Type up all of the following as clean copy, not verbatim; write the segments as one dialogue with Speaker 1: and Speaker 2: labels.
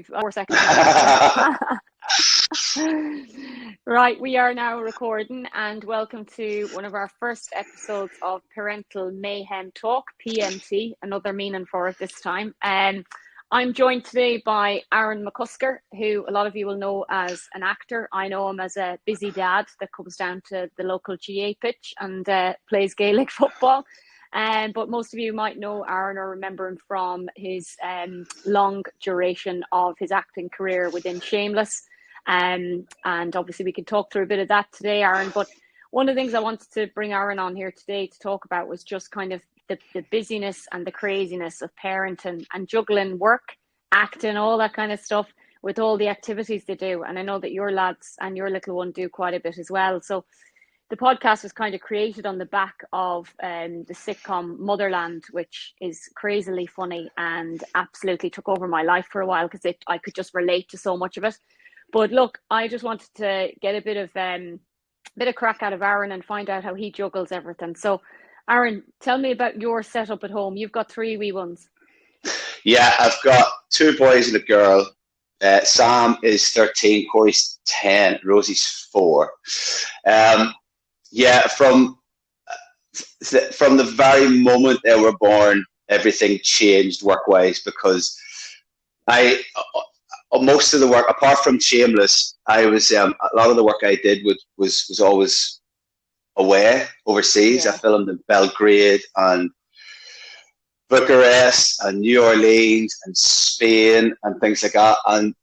Speaker 1: 4 seconds. Right, we are now recording, and welcome to one of our first episodes of Parental Mayhem Talk, PMT, another meaning for it this time. I'm joined today by Aaron McCusker, who a lot of you will know as an actor. I know him as a busy dad that comes down to the local GA pitch and plays Gaelic football. But most of you might know Aaron or remember him from his long duration of his acting career within Shameless. And obviously we can talk through a bit of that today, Aaron. But one of the things I wanted to bring Aaron on here today to talk about was just kind of the busyness and the craziness of parenting and juggling work, acting, all that kind of stuff with all the activities they do. And I know that your lads and your little one do quite a bit as well. So the podcast was kind of created on the back of the sitcom Motherland, which is crazily funny and absolutely took over my life for a while because I could just relate to so much of it. But look, I just wanted to get a bit of crack out of Aaron and find out how he juggles everything. So Aaron, tell me about your setup at home. You've got 3 wee ones. Yeah,
Speaker 2: I've got 2 boys and a girl. Sam is 13, Corey's 10, Rosie's 4. Yeah, from the very moment they were born, everything changed work-wise because most of the work, apart from Shameless, I was a lot of the work I did was always away overseas. Yeah. I filmed in Belgrade and Bucharest and New Orleans and Spain and things like that. And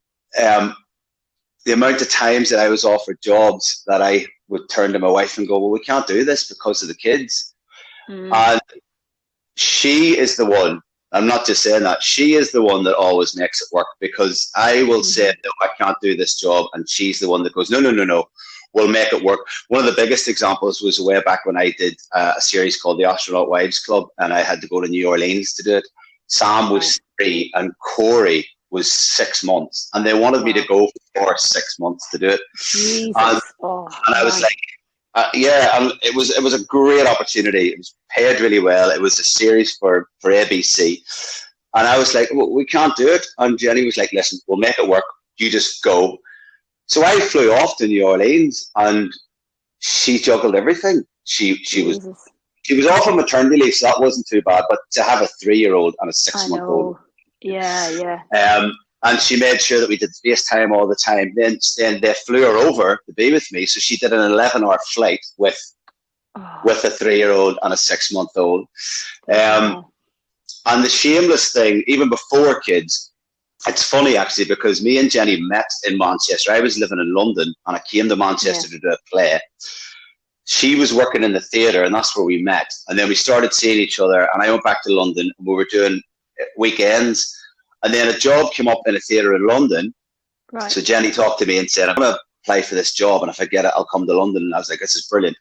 Speaker 2: the amount of times that I was offered jobs that I would turn to my wife and go, well, we can't do this because of the kids. And she is the one, I'm not just saying that, she is the one that always makes it work, because I will say, no, I can't do this job. And she's the one that goes, no, we'll make it work. One of the biggest examples was way back when I did a series called the Astronaut Wives Club, and I had to go to New Orleans to do it. Sam was 3 and Corey was 6 months, and they wanted me to go for 6 months to do it. And I was like, and it was a great opportunity. It was paid really well. It was a series for ABC, and I was like, well, we can't do it. And Jenny was like, listen, we'll make it work. You just go. So I flew off to New Orleans, and she juggled everything. She was off on maternity leave, so that wasn't too bad. But to have a 3-year-old and a 6-month-old, and she made sure that we did FaceTime all the time. Then they flew her over to be with me, so she did an 11-hour flight with a 3-year-old and a 6-month-old. And the Shameless thing, even before kids. It's funny, actually, because me and Jenny met in Manchester. I was living in London, and I came to Manchester to do a play. She was working in the theatre, and that's where we met. And then we started seeing each other, and I went back to London, and we were doing weekends. And then a job came up in a theatre in London. Right. So Jenny talked to me and said, I'm going to apply for this job, and if I get it, I'll come to London. And I was like, this is brilliant.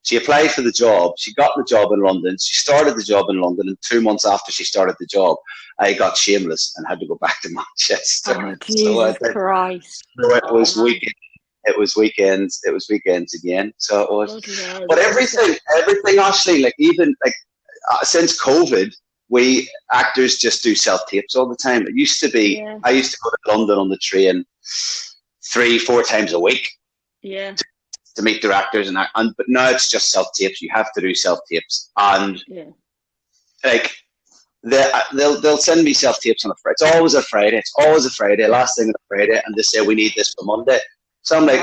Speaker 2: She applied for the job. She got the job in London. She started the job in London, and 2 months after she started the job, I got Shameless and had to go back to Manchester.
Speaker 1: Oh, Jesus Christ!
Speaker 2: So it was weekend. It was weekends. It was weekends again. So it was. But everything, Ashley. Like even since COVID, we actors just do self-tapes all the time. It used to be. Yeah. I used to go to London on the train 3-4 times a week.
Speaker 1: Yeah.
Speaker 2: To meet their actors but now it's just self-tapes. You have to do self-tapes, and like they'll send me self-tapes on a Friday. It's always a Friday. Last thing on a Friday, and they say we need this for Monday. So I'm like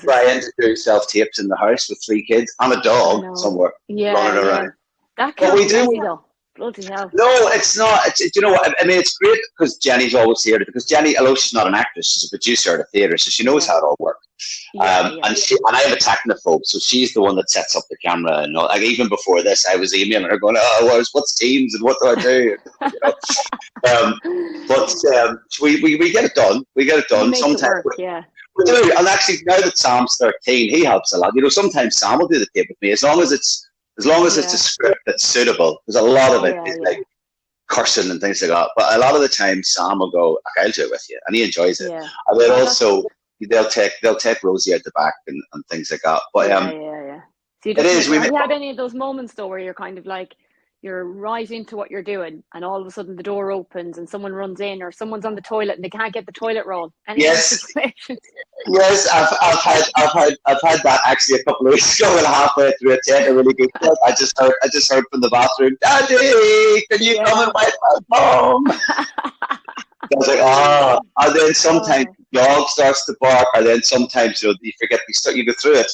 Speaker 2: trying to do self-tapes in the house with 3 kids and a dog somewhere running around.
Speaker 1: That can't be though. Bloody hell.
Speaker 2: No, it's not. You know what? I mean, it's great because Jenny's always here. Because Jenny, although she's not an actress, she's a producer at a theatre, so she knows how it all works. And I have a technophobe, so she's the one that sets up the camera and all. Like even before this, I was emailing her going, what's Teams and what do I do? But we get it done. We get it done. Sometimes we do. And actually, now that Sam's 13, he helps a lot. You know, sometimes Sam will do the tape with me as long as it's a script that's suitable. There's a lot of it is like cursing and things like that. But a lot of the time, Sam will go, okay, I'll do it with you, and he enjoys it. Yeah. And then also they'll take Rosie out the back and things like that. But
Speaker 1: So have you had any of those moments though, where you're kind of like you're right into what you're doing, and all of a sudden the door opens and someone runs in, or someone's on the toilet and they can't get the toilet roll. Any of those situations?
Speaker 2: Yes, I've had that actually a couple of weeks ago, and halfway through a take a really good one. I just heard from the bathroom, "Daddy, can you come and wipe my bum?" I was like, oh. And then sometimes the dog starts to bark, and then sometimes you forget you go through it.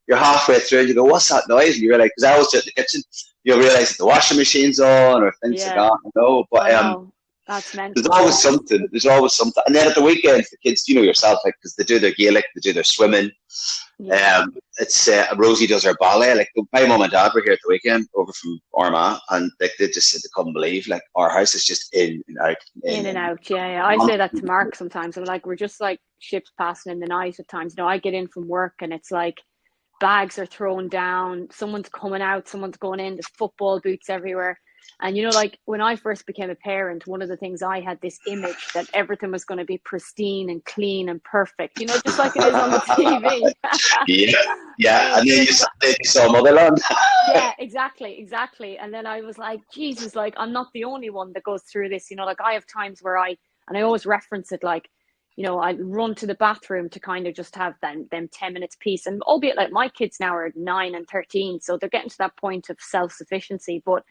Speaker 2: You're halfway through and you go, "What's that noise?" And you realize, because I was at the kitchen, you realize that the washing machine's on or things like that. No, but
Speaker 1: that's mental.
Speaker 2: There's always something. And then at the weekends, the kids, you know yourself, like, because they do their Gaelic, they do their swimming. Yeah. It's Rosie does her ballet. Like, my mum and dad were here at the weekend over from Armagh, and like, they just said they couldn't believe, like, our house is just in and out.
Speaker 1: In and out, yeah. I say that to Mark sometimes. I'm like, we're just like ships passing in the night at times. You know, I get in from work and it's like bags are thrown down, someone's coming out, someone's going in, there's football boots everywhere. And, you know, like when I first became a parent, one of the things I had this image that everything was going to be pristine and clean and perfect, you know, just like it is on the TV.
Speaker 2: Yeah. And then you saw Motherland.
Speaker 1: Yeah, exactly. And then I was like, Jesus, like, I'm not the only one that goes through this. You know, like, I have times where I always reference it, like, you know, I run to the bathroom to kind of just have them 10 minutes peace. And albeit, like, my kids now are 9 and 13, so they're getting to that point of self-sufficiency. But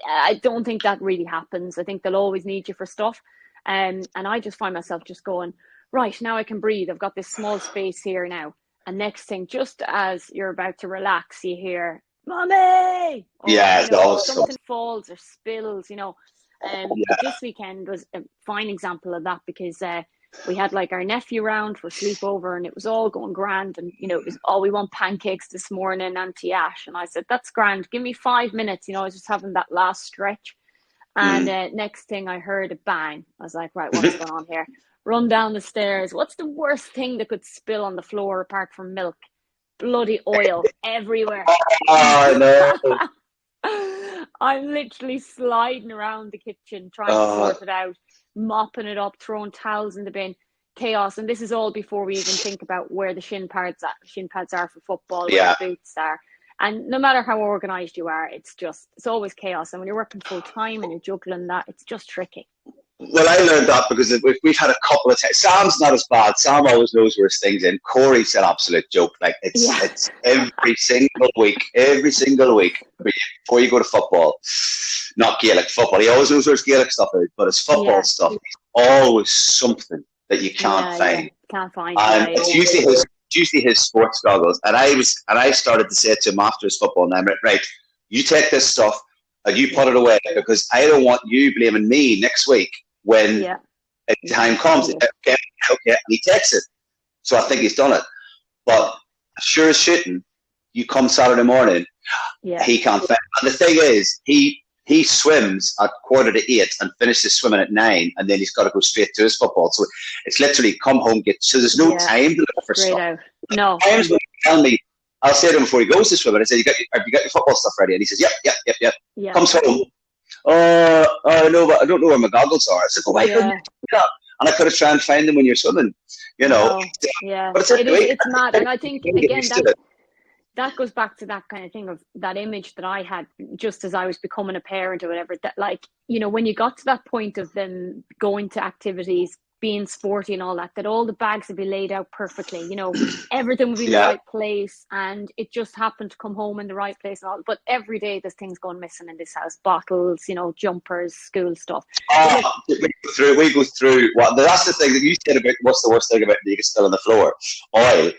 Speaker 1: I don't think that really happens. I think they'll always need you for stuff. And I just find myself just going, right, now I can breathe. I've got this small space here now. And next thing, just as you're about to relax, you hear, "Mommy!" Or,
Speaker 2: yeah,
Speaker 1: you know, something falls or spills, you know. This weekend was a fine example of that, because we had like our nephew round for sleepover, and it was all going grand. And, you know, it was, we want pancakes this morning, Auntie Ash. And I said, "That's grand. Give me 5 minutes." You know, I was just having that last stretch. And next thing I heard a bang. I was like, right, what's going on here? Run down the stairs. What's the worst thing that could spill on the floor apart from milk? Bloody oil everywhere.
Speaker 2: Oh, no.
Speaker 1: I'm literally sliding around the kitchen trying to sort it out, mopping it up, throwing towels in the bin. Chaos. And this is all before we even think about where the shin pads are for football, where the boots are. And no matter how organised you are, it's always chaos. And when you're working full time and you're juggling that, it's just tricky.
Speaker 2: Well, I learned that because we've had a couple of times. Sam's not as bad. Sam always knows where his thing's in. Corey's an absolute joke. Like, it's every single week before you go to football. Not Gaelic football. He always knows where his Gaelic stuff is, but his football stuff is always something that you can't find.
Speaker 1: Can't find.
Speaker 2: And it's usually his sports goggles. And I started to say to him after his football night, right, you take this stuff and you put it away, because I don't want you blaming me next week when the time comes. Okay, and he takes it. So I think he's done it. But sure as shooting, you come Saturday morning, he can't find it. And the thing is, he swims at 7:45 and finishes swimming at 9, and then he's got to go straight to his football. So it's literally come home, so there's no time to look for stuff.
Speaker 1: Out. No.
Speaker 2: Times when he tell me, I'll say to him before he goes to swim, I say, have you got your football stuff ready? And he says, yep.
Speaker 1: Yeah.
Speaker 2: Comes home. No, but I don't know where my goggles are. I said, why couldn't you do that? And I could have tried and find them when you're swimming, you know.
Speaker 1: Yeah,
Speaker 2: but
Speaker 1: it's mad. And I think, again, that goes back to that kind of thing of that image that I had just as I was becoming a parent or whatever, that, like, you know, when you got to that point of them going to activities, being sporty and all that all the bags would be laid out perfectly, you know, everything would be in the right place, and it just happened to come home in the right place and all. But every day there's things going missing in this house, bottles, you know, jumpers, school stuff.
Speaker 2: We go through that's the thing that you said about what's the worst thing about leaving still on the floor. Oil.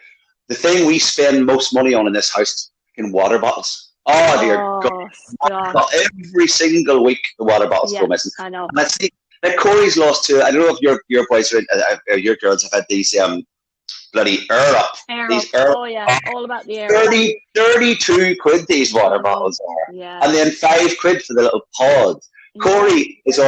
Speaker 2: The thing we spend most money on in this house is fucking water bottles. Oh dear God. Every single week the water bottles go missing.
Speaker 1: I know.
Speaker 2: And I see, like, Corey's lost to, I don't know if your boys are, your girls have had these bloody Air Up.
Speaker 1: All about the Air
Speaker 2: 32 quid these water bottles are.
Speaker 1: Yeah.
Speaker 2: And then 5 quid for the little pod. Corey's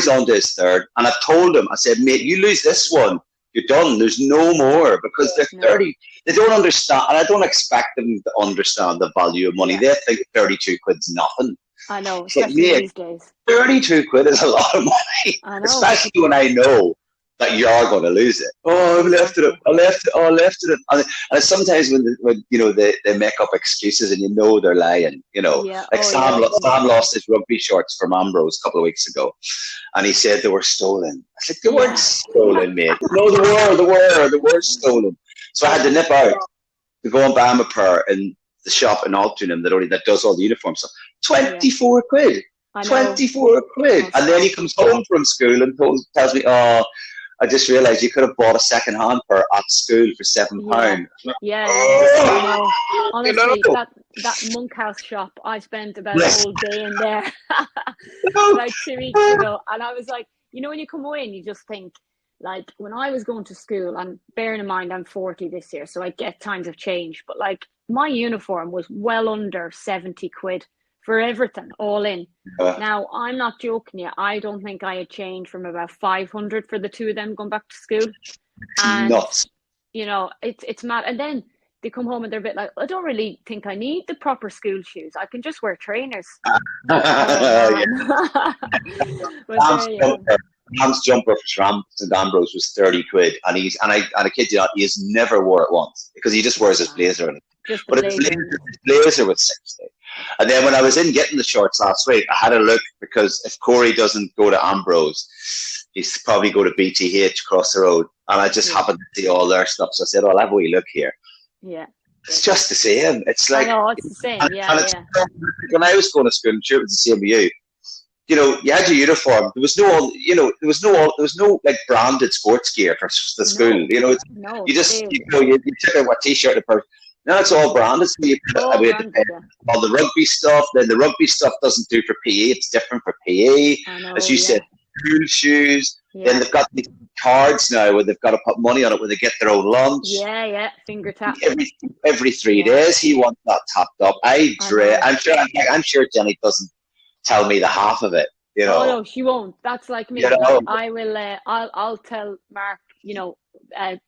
Speaker 2: on to his third, and I've told him, I said, mate, you lose this one, you're done. There's no more, because they're 30. They don't understand, and I don't expect them to understand the value of money. They think 32 quid's nothing.
Speaker 1: I know, especially these days.
Speaker 2: 32 quid is a lot of money, especially when I know that you are going to lose it. Oh, I left it. And sometimes when they make up excuses and they're lying, like Sam lost his rugby shorts from Ambrose a couple of weeks ago, and he said they were stolen. I said, they weren't stolen, mate. No, they were stolen. So I had to nip out to go and buy him a pair in the shop in Altrincham that does all the uniform stuff. 24 quid. 24 quid. And then he comes home from school and tells me, oh, I just realised you could have bought a second-hand pair at school for £7.
Speaker 1: Yeah. Oh, honestly, that Monkhouse shop, I spent about a whole day in there like 2 weeks ago. And I was like, when you come away and you just think, like, when I was going to school, and bearing in mind I'm 40 this year, so I get times have changed, but like my uniform was well under 70 quid for everything, all in. Now, I'm not joking you. I don't think I had changed from about 500 for the two of them going back to school. And,
Speaker 2: nuts.
Speaker 1: It's mad. And then they come home and they're a bit like, I don't really think I need the proper school shoes. I can just wear trainers.
Speaker 2: Sam's jumper for St Ambrose was 30 quid, and I kid you not, he has never wore it once because he just wears his blazer in it. But his blazer was 60. And then when I was in getting the shorts last week, I had a look because if Corey doesn't go to Ambrose, he's probably go to BTH across the road. And I just happened to see all their stuff. So I said, I'll have a wee look here.
Speaker 1: Yeah.
Speaker 2: It's just the same. It's like,
Speaker 1: I know, it's the same.
Speaker 2: When I was going to school, I'm sure it was the same with you. You had your uniform. There was no like branded sports gear for the school. You took out a t-shirt and a now it's all branded. So we had to pay all the rugby stuff. Then the rugby stuff doesn't do for PE. It's different for PE. As you said, school shoes. Yeah. Then they've got these cards now where they've got to put money on it when they get their own lunch.
Speaker 1: Yeah, finger tap.
Speaker 2: Every 3 days he wants that tapped up. I'm sure Jenny doesn't tell me the half of it.
Speaker 1: Oh no, she won't. That's like me. I will. I'll tell Mark. A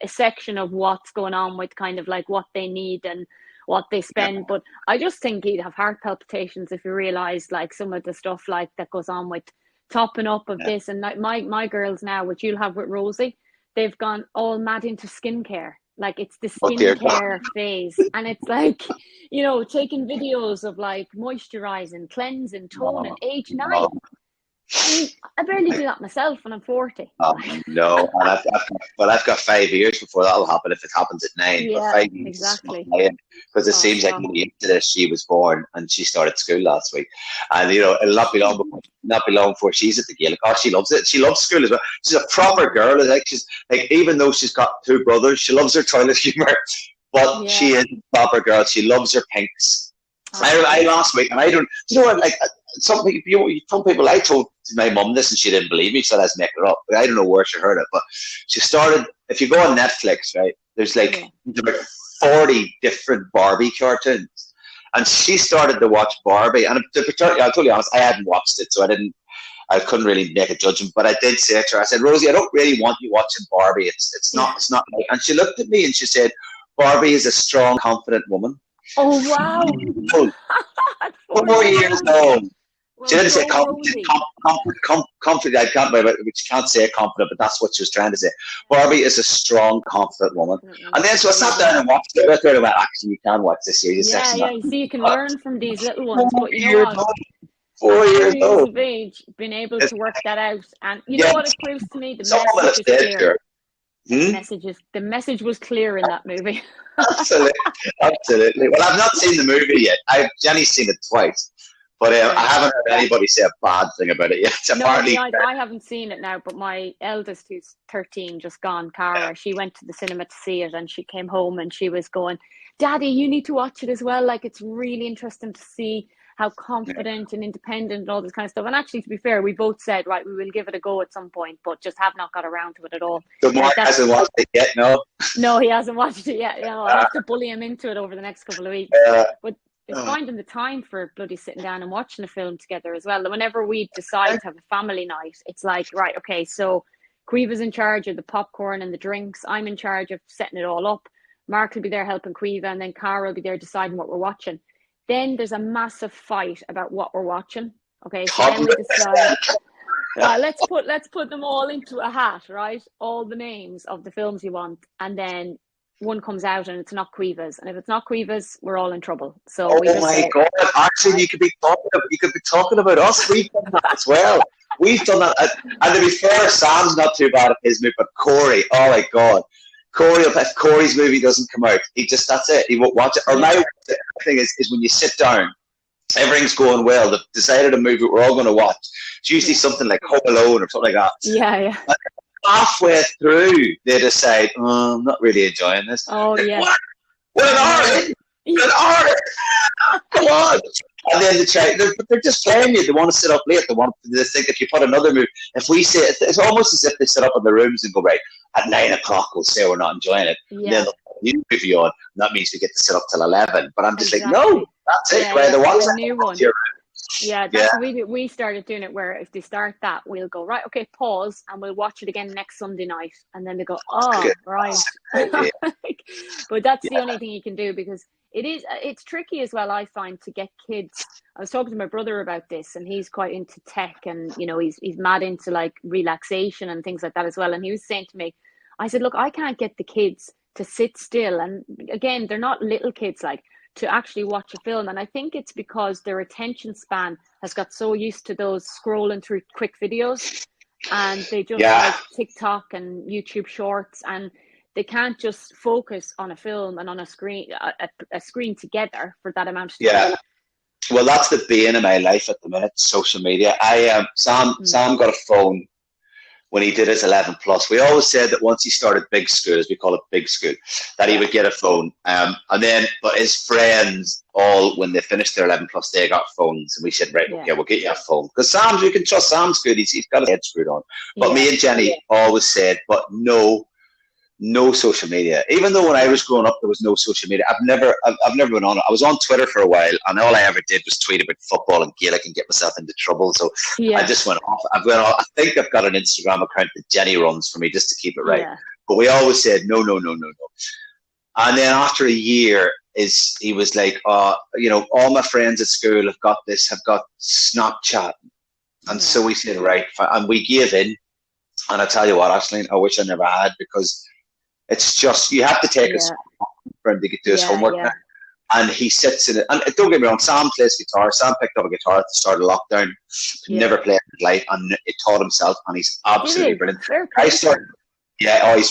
Speaker 1: section of what's going on with kind of like what they need and what they spend. But I just think he'd have heart palpitations if he realised like some of the stuff like that goes on with topping up of this. And like my girls now, which you'll have with Rosie, they've gone all mad into skincare. Like it's the skincare phase, and it's like taking videos of like moisturising, cleansing, toning, age 9. I barely do that myself when I'm 40.
Speaker 2: No, and I've got 5 years before that'll happen if it happens at 9.
Speaker 1: Yeah, exactly.
Speaker 2: Because it seems like into this she was born and she started school last week, and it'll not be long before she's at the Gaelic. Oh, she loves it. She loves school as well. She's a proper girl. She's like, even though she's got 2 brothers, she loves her toilet humour. But she is a proper girl. She loves her pinks. I last week, and I don't. Like some people. I told my mum this, and she didn't believe me. She said I was making it up. But I don't know where she heard it. But she started. If you go on Netflix, right, there's like about 40 different Barbie cartoons, and she started to watch Barbie. And I'll tell you honest, I hadn't watched it, so I couldn't really make a judgment. But I did say to her, I said, Rosie, I don't really want you watching Barbie. It's not. Like. And she looked at me and she said, Barbie is a strong, confident woman.
Speaker 1: Oh wow!
Speaker 2: 4 years old. She didn't say confident. I can't say confident, but that's what she was trying to say. Barbie is a strong, confident woman. And then so I sat down and watched it. I went, actually, you can watch this series.
Speaker 1: Yeah. You see, you can learn from these little ones. But you know what?
Speaker 2: 4 years old.
Speaker 1: Of age, been able to work that out, and you know what it proves to me? The message is clear. The message was clear in that movie.
Speaker 2: Absolutely. Well, I've not seen the movie yet. Jenny's seen it twice, but I haven't heard anybody say a bad thing about it yet.
Speaker 1: I haven't seen it now, but my eldest, who's 13, just gone, Cara, she went to the cinema to see it, and she came home and she was going, Daddy, you need to watch it as well. Like, it's really interesting to see how confident and independent and all this kind of stuff. And actually, to be fair, we both said, right, we will give it a go at some point, but just have not got around to it at all.
Speaker 2: So Mark hasn't watched it yet, no?
Speaker 1: No, he hasn't watched it yet. I'll have to bully him into it over the next couple of weeks. But it's finding the time for bloody sitting down and watching a film together as well. And whenever we decide to have a family night, it's like, right, okay, so Caoimhe's in charge of the popcorn and the drinks. I'm in charge of setting it all up. Mark will be there helping Caoimhe, and then Cara will be there deciding what we're watching. Then there's a massive fight about what we're watching. Okay, so then we decide. let's put them all into a hat, right? All the names of the films you want, and then one comes out and it's not Cuevas, and if it's not Cuevas, we're all in trouble. So we
Speaker 2: Oh
Speaker 1: just
Speaker 2: my
Speaker 1: say,
Speaker 2: God! Actually,
Speaker 1: right,
Speaker 2: you could be talking about us. We've done that as well. We've done that, and to be fair, Sam's not too bad at his movie, but Corey, oh my God, Corey, if Corey's movie doesn't come out, that's it. He won't watch it. Or
Speaker 1: yeah,
Speaker 2: now the thing is when you sit down, everything's going well. They've decided a movie we're all going to watch. It's usually
Speaker 1: yeah,
Speaker 2: something like Home Alone or something like that.
Speaker 1: yeah.
Speaker 2: And halfway through, they decide, oh, I'm not really enjoying this.
Speaker 1: Oh
Speaker 2: Like,
Speaker 1: yeah,
Speaker 2: what? What an artist! What an artist! Come on! And then they're just playing you. They want to sit up late. They think if you put another movie, if we say it's almost as if they sit up in the rooms and go, right, at 9 o'clock we'll say we're not enjoying it.
Speaker 1: yeah.
Speaker 2: And then they'll put a new movie on. And that means we get to sit up till 11. But I'm just like,
Speaker 1: Exactly.
Speaker 2: no, that's it.
Speaker 1: Yeah,
Speaker 2: Right?
Speaker 1: yeah.
Speaker 2: The
Speaker 1: The new one. Yeah,
Speaker 2: Yeah.
Speaker 1: that's we started doing it where if they start that, we'll go, right, okay, pause, and we'll watch it again next Sunday night. And then they go, oh,
Speaker 2: Good.
Speaker 1: right.
Speaker 2: Yeah.
Speaker 1: But that's the only thing you can do, because it's tricky as well, I find, to get kids. I was talking to my brother about this, and he's quite into tech, and he's mad into like relaxation and things like that as well. And he was saying to me, I said, look, I can't get the kids to sit still, and again, they're not little kids, like, to actually watch a film. And I think it's because their attention span has got so used to those scrolling through quick videos, and they just like TikTok and YouTube shorts, and they can't just focus on a film and on a screen together for that amount of time.
Speaker 2: Yeah. Well, that's the bane of my life at the minute, social media. Sam got a phone when he did his 11 plus. We always said that once he started big school, as we call it big school, that he would get a phone. But his friends all, when they finished their 11 plus, they got phones. And we said, right, okay, we'll get you a phone. Because you can trust Sam's good. He's got his head screwed on. But me and Jenny always said, but no social media. Even though when I was growing up, there was no social media. I've never been on it. I was on Twitter for a while, and all I ever did was tweet about football and Gaelic and get myself into trouble. So I just went off. I think I've got an Instagram account that Jenny runs for me just to keep it right. Yeah. But we always said no. And then after a year, he was like, all my friends at school have got Snapchat. And so we said, right, and we gave in. And I tell you what, Aisling, I wish I never had, because it's just, you have to take us for him to do his homework now. And he sits in it. And don't get me wrong, Sam plays guitar. Sam picked up a guitar at the start of lockdown. Never played in his life, and it taught himself, and he's absolutely brilliant. He's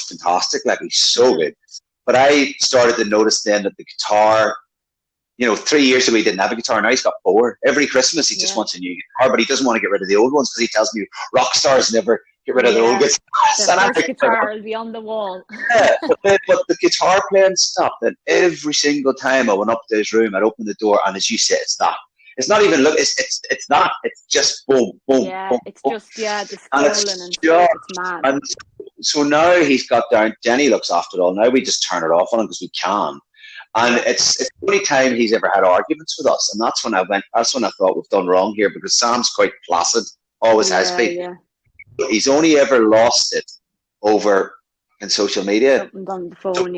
Speaker 2: fantastic. Like, he's so good. But I started to notice then that the guitar, 3 years ago he didn't have a guitar. Now he's got 4. Every Christmas he just wants a new guitar, but he doesn't want to get rid of the old ones, because he tells me rock stars never get rid of their old guitars.
Speaker 1: The first guitar will be on the wall.
Speaker 2: But the guitar playing stopped, and every single time I went up to his room, I'd open the door, and as you said, it's that. It's not even it's not. It's just boom, boom, boom.
Speaker 1: It's just the scrolling and it's mad.
Speaker 2: And so now he's got down. Jenny looks after it all. Now we just turn it off on him because we can. And it's the only time he's ever had arguments with us, and that's when I thought we've done wrong here, because Sam's quite placid, always has been. Yeah. He's only ever lost it over in social media.
Speaker 1: On the phone,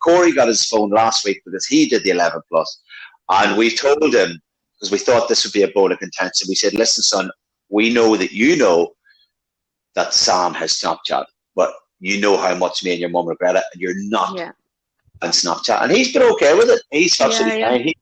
Speaker 2: Corey got his phone last week because he did the 11 plus, and we told him, because we thought this would be a bone of contention. We said, listen, son, we know that Sam has Snapchat, but you know how much me and your mum regret it, and you're not on Snapchat. And he's been okay with it. He's absolutely fine.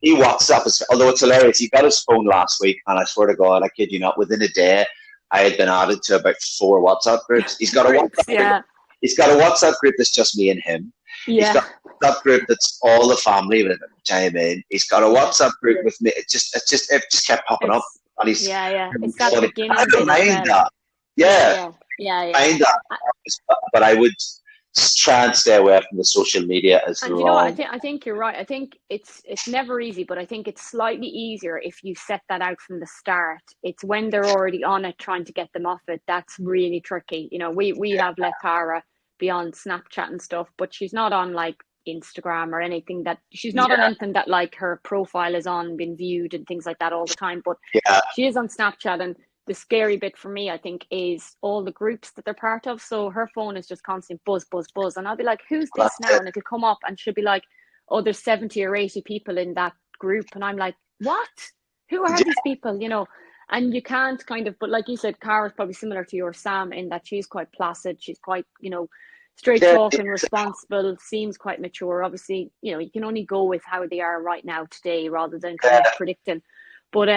Speaker 2: He WhatsApp, although it's hilarious. He got his phone last week, and I swear to God, I kid you not, within a day, I had been added to about 4 WhatsApp groups. He's got a WhatsApp. He's got a WhatsApp group that's just me and him. He's got a WhatsApp group that's all the family with him. He's got a WhatsApp group with me. It just kept popping up. And he's
Speaker 1: It's that beginning.
Speaker 2: I don't mind that. Yeah. Mind that. But I would try and stay away from the social media as long.
Speaker 1: And you know what? I think you're right. I think it's never easy, but I think it's slightly easier if you set that out from the start. It's when they're already on it, trying to get them off it, that's really tricky. We have let Cara be on Snapchat and stuff, but she's not on like Instagram or anything that she's not on anything that like her profile is on, been viewed and things like that all the time. But she is on Snapchat, and the scary bit for me, I think, is all the groups that they're part of. So her phone is just constant buzz, and I'll be like, who's this now? And it'll come up and she'll be like, oh, there's 70 or 80 people in that group. And I'm like, what? Who are these people? And you can't kind of, but like you said, Cara's probably similar to your Sam in that she's quite placid. She's quite, straight
Speaker 2: Yeah,
Speaker 1: talking, responsible, seems quite mature. Obviously, you can only go with how they are right now today rather than kind of predicting. But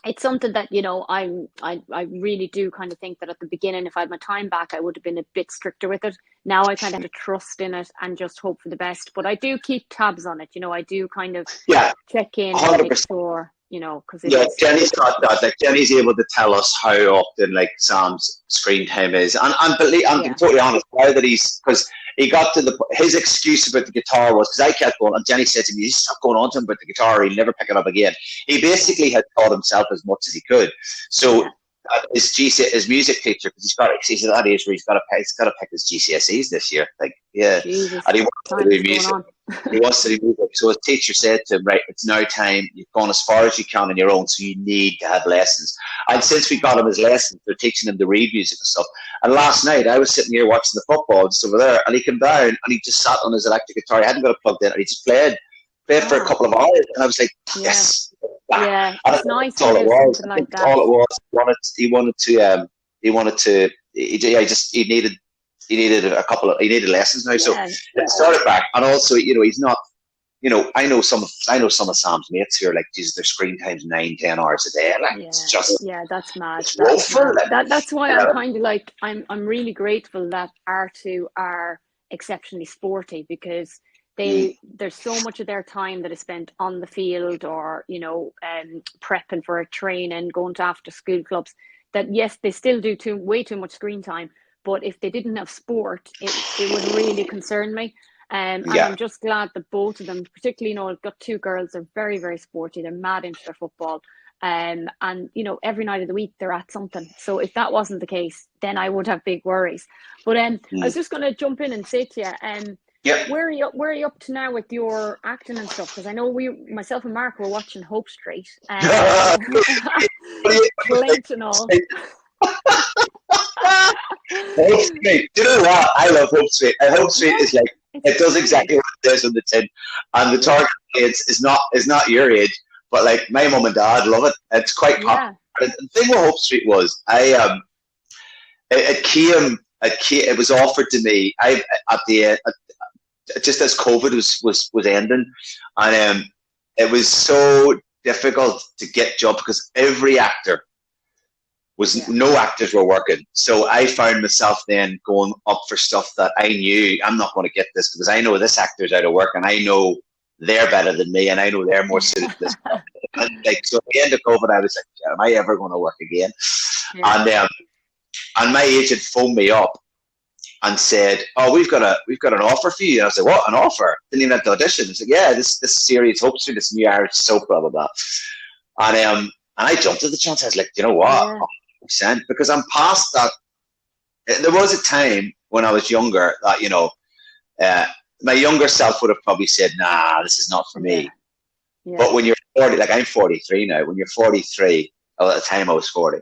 Speaker 1: it's something that I really do kind of think that at the beginning, if I had my time back, I would have been a bit stricter with it. Now I kind of have to trust in it and just hope for the best. But I do keep tabs on it. I do kind of check in and make sure. Because
Speaker 2: Jenny's got that. Like Jenny's able to tell us how often like Sam's screen time is, and I'm totally honest. Now that because he got to his excuse about the guitar was because I kept going, and Jenny said to me, "You stop going on to him about the guitar, he'll never pick it up again." He basically had taught himself as much as he could. So his music teacher, because he's at that age where he's got to pick his GCSEs this year. Like,
Speaker 1: Jesus,
Speaker 2: and he wants to do music. He wants to do music. So his teacher said to him, "Right, it's now time. You've gone as far as you can on your own, so you need to have lessons." And since we got him his lessons, they're teaching him to read music and stuff. And last night, I was sitting here watching the football just over there, and he came down and he just sat on his electric guitar. He hadn't got it plugged in, and he just played for a couple of hours. And I was like, yes.
Speaker 1: Yeah, it's nice
Speaker 2: to do
Speaker 1: something like that.
Speaker 2: All it was, he needed lessons now. So it started back, and also he's not. I know some of Sam's mates who are like, Jesus, their screen time's 9-10 hours a day. Like, it's just
Speaker 1: that's mad.
Speaker 2: That's
Speaker 1: why I'm kind of like I'm really grateful that our two are exceptionally sporty, because there's so much of their time that is spent on the field or prepping for a training, going to after school clubs, that yes, they still do way too much screen time, but if they didn't have sport, it would really concern me. And I'm just glad that both of them, particularly, I've got two girls, they're very, very sporty, they're mad into their football, and every night of the week they're at something. So if that wasn't the case, then I would have big worries. But I was just going to jump in and say to you, where are you up to now with your acting and stuff? Because I know myself and Mark were watching Hope Street. Clint and all.
Speaker 2: Hope Street. Do you know what? I love Hope Street. And Hope Street is like, it does exactly what it says on the tin. And the target audience is not your age, but like my mum and dad love it. It's quite popular. The thing with Hope Street was, it was offered to me. Just as COVID was ending, and it was so difficult to get jobs because every actor no actors were working. So I found myself then going up for stuff that I knew I'm not going to get this because I know this actor's out of work and I know they're better than me and I know they're more suited to this. And so at the end of COVID, I was like, am I ever going to work again? And my agent phoned me up and said, "Oh, we've got an offer for you." And I was like, "What? An offer?" Didn't even have to audition. It's like, "Yeah, this series, Hope Street, this new Irish soap, blah blah blah." And I jumped at the chance. I was like, "You know what? 100%," because I'm past that. There was a time when I was younger that my younger self would have probably said, "Nah, this is not for me." But when you're 40, like I'm 43 now. When you're 43, at the time I was 40,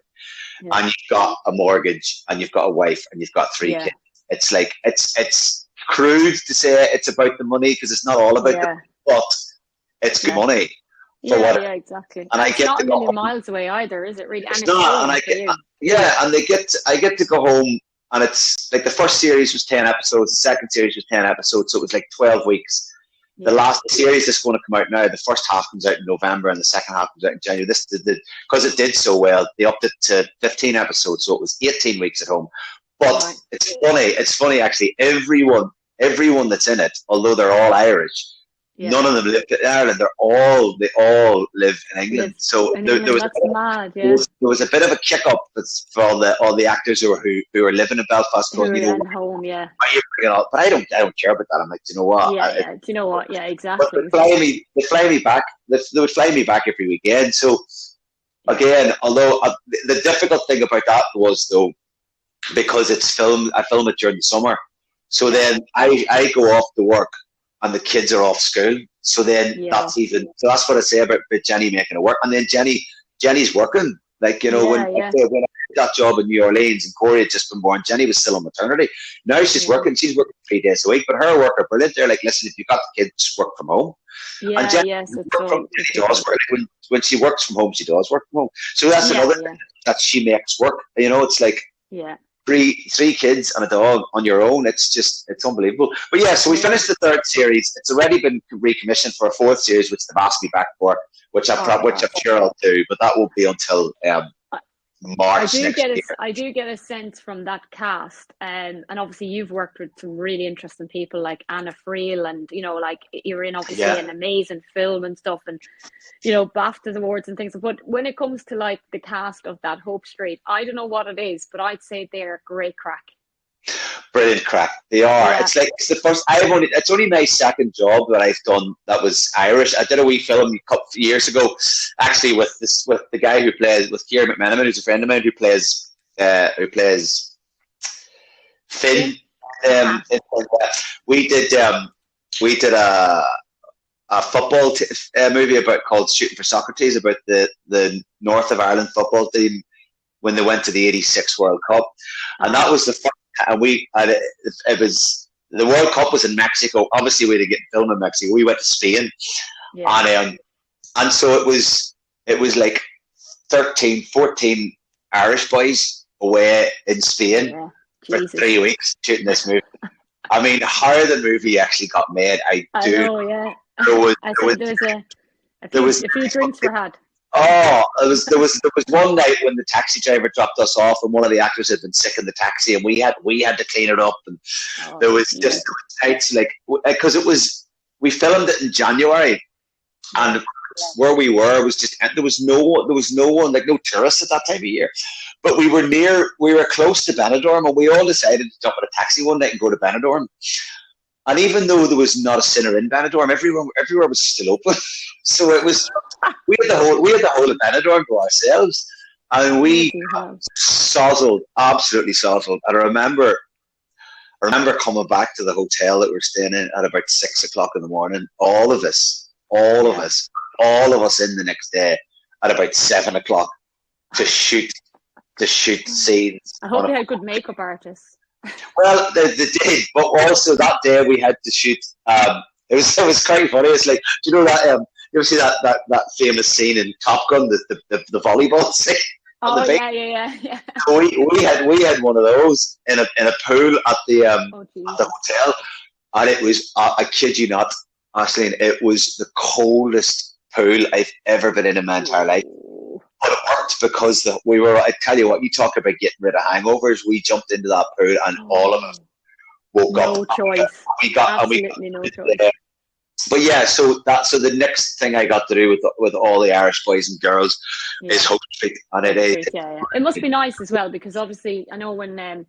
Speaker 2: and you've got a mortgage and you've got a wife and you've got 3 kids. It's like it's crude to say it's about the money because it's not all about the money, but it's good money.
Speaker 1: Exactly.
Speaker 2: And
Speaker 1: it's not a million miles away either, is it? Really,
Speaker 2: it's not. And I get to go home, and it's like the first series was 10 episodes, the second series was 10 episodes, so it was like 12 weeks. The last series that's going to come out now, the first half comes out in November and the second half comes out in January. Because it did so well, they upped it to 15 episodes, so it was 18 weeks at home. But it's funny actually. Everyone that's in it, although they're all Irish, none of them live in Ireland. They all live in England. So there was a bit of a kick up for all the actors who are living in Belfast.
Speaker 1: Home,
Speaker 2: are you bringing up? But I don't care about that. I'm like, do you know what?
Speaker 1: Do you know what? Yeah, exactly.
Speaker 2: But they fly me back. They would fly me back every weekend. So again, although the difficult thing about that was though, because I film it during the summer. So then I go off to work and the kids are off school. So then that's what I say about Jenny making it work. And then Jenny's working. Like, when that job in New Orleans, and Corey had just been born. Jenny was still on maternity. Now she's working 3 days a week, but her work are brilliant. They're like, listen, if you've got the kids, work from home.
Speaker 1: Yeah,
Speaker 2: And Jenny
Speaker 1: yes, it's so.
Speaker 2: does work. When she works from home, she does work from home. So that's another thing that she makes work. You know, it's like three kids and a dog on your own. It's unbelievable. But yeah, so we finished the third series. It's already been recommissioned for a fourth series, which they've asked me back for, which I'm sure I'll do, but that won't be until March next year.
Speaker 1: I do get a sense from that cast, and obviously you've worked with some really interesting people like Anna Friel, and you know, like you're in obviously an amazing film and stuff, and you know, BAFTA awards and things. But when it comes to like the cast of that Hope Street, I don't know what it is, but I'd say they're great crack.
Speaker 2: Brilliant crack. They are. Yeah. It's the first. It's only my second job that I've done that was Irish. I did a wee film a couple of years ago, actually with the guy who plays with Kieran McMenamin, who's a friend of mine who plays Finn. We did a football movie called Shooting for Socrates, about the North of Ireland football team when they went to the '86 World Cup, and that was the first. And it was the World Cup was in Mexico. Obviously, we didn't get film in Mexico. We went to Spain, and so it was like 13, 14 Irish boys away in Spain for 3 weeks shooting this movie. I mean, how the movie actually got made, I know, yeah. There was
Speaker 1: a few drinks were had.
Speaker 2: Oh, there was one night when the taxi driver dropped us off, and one of the actors had been sick in the taxi, and we had to clean it up, and there was just nights like because we filmed it in January, and where we were was just there was no one like no tourists at that time of year, but we were close to Benidorm, and we all decided to jump in a taxi one night and go to Benidorm. And even though there was not a sinner in Benidorm, everywhere was still open. So it was we had the whole of Benidorm to ourselves, and we absolutely sozzled. And I remember coming back to the hotel that we were staying in at about 6 o'clock in the morning. All of us in the next day at about 7 o'clock to shoot scenes.
Speaker 1: I hope you had good makeup artists.
Speaker 2: Well, they did, but also that day we had to shoot. It was quite funny. It's like, do you know that? You ever see that famous scene in Top Gun, the volleyball scene?
Speaker 1: Oh yeah.
Speaker 2: So we had one of those in a pool at the hotel, and it was I kid you not, Aisling, it was the coldest pool I've ever been in my entire life. But it worked because I tell you what, you talk about getting rid of hangovers. We jumped into that pool and all of us woke up.
Speaker 1: No choice. Absolutely no choice.
Speaker 2: But yeah, so the next thing I got to do with all the Irish boys and girls is Hope Street, and it is.
Speaker 1: Yeah. It must be nice as well, because obviously I know when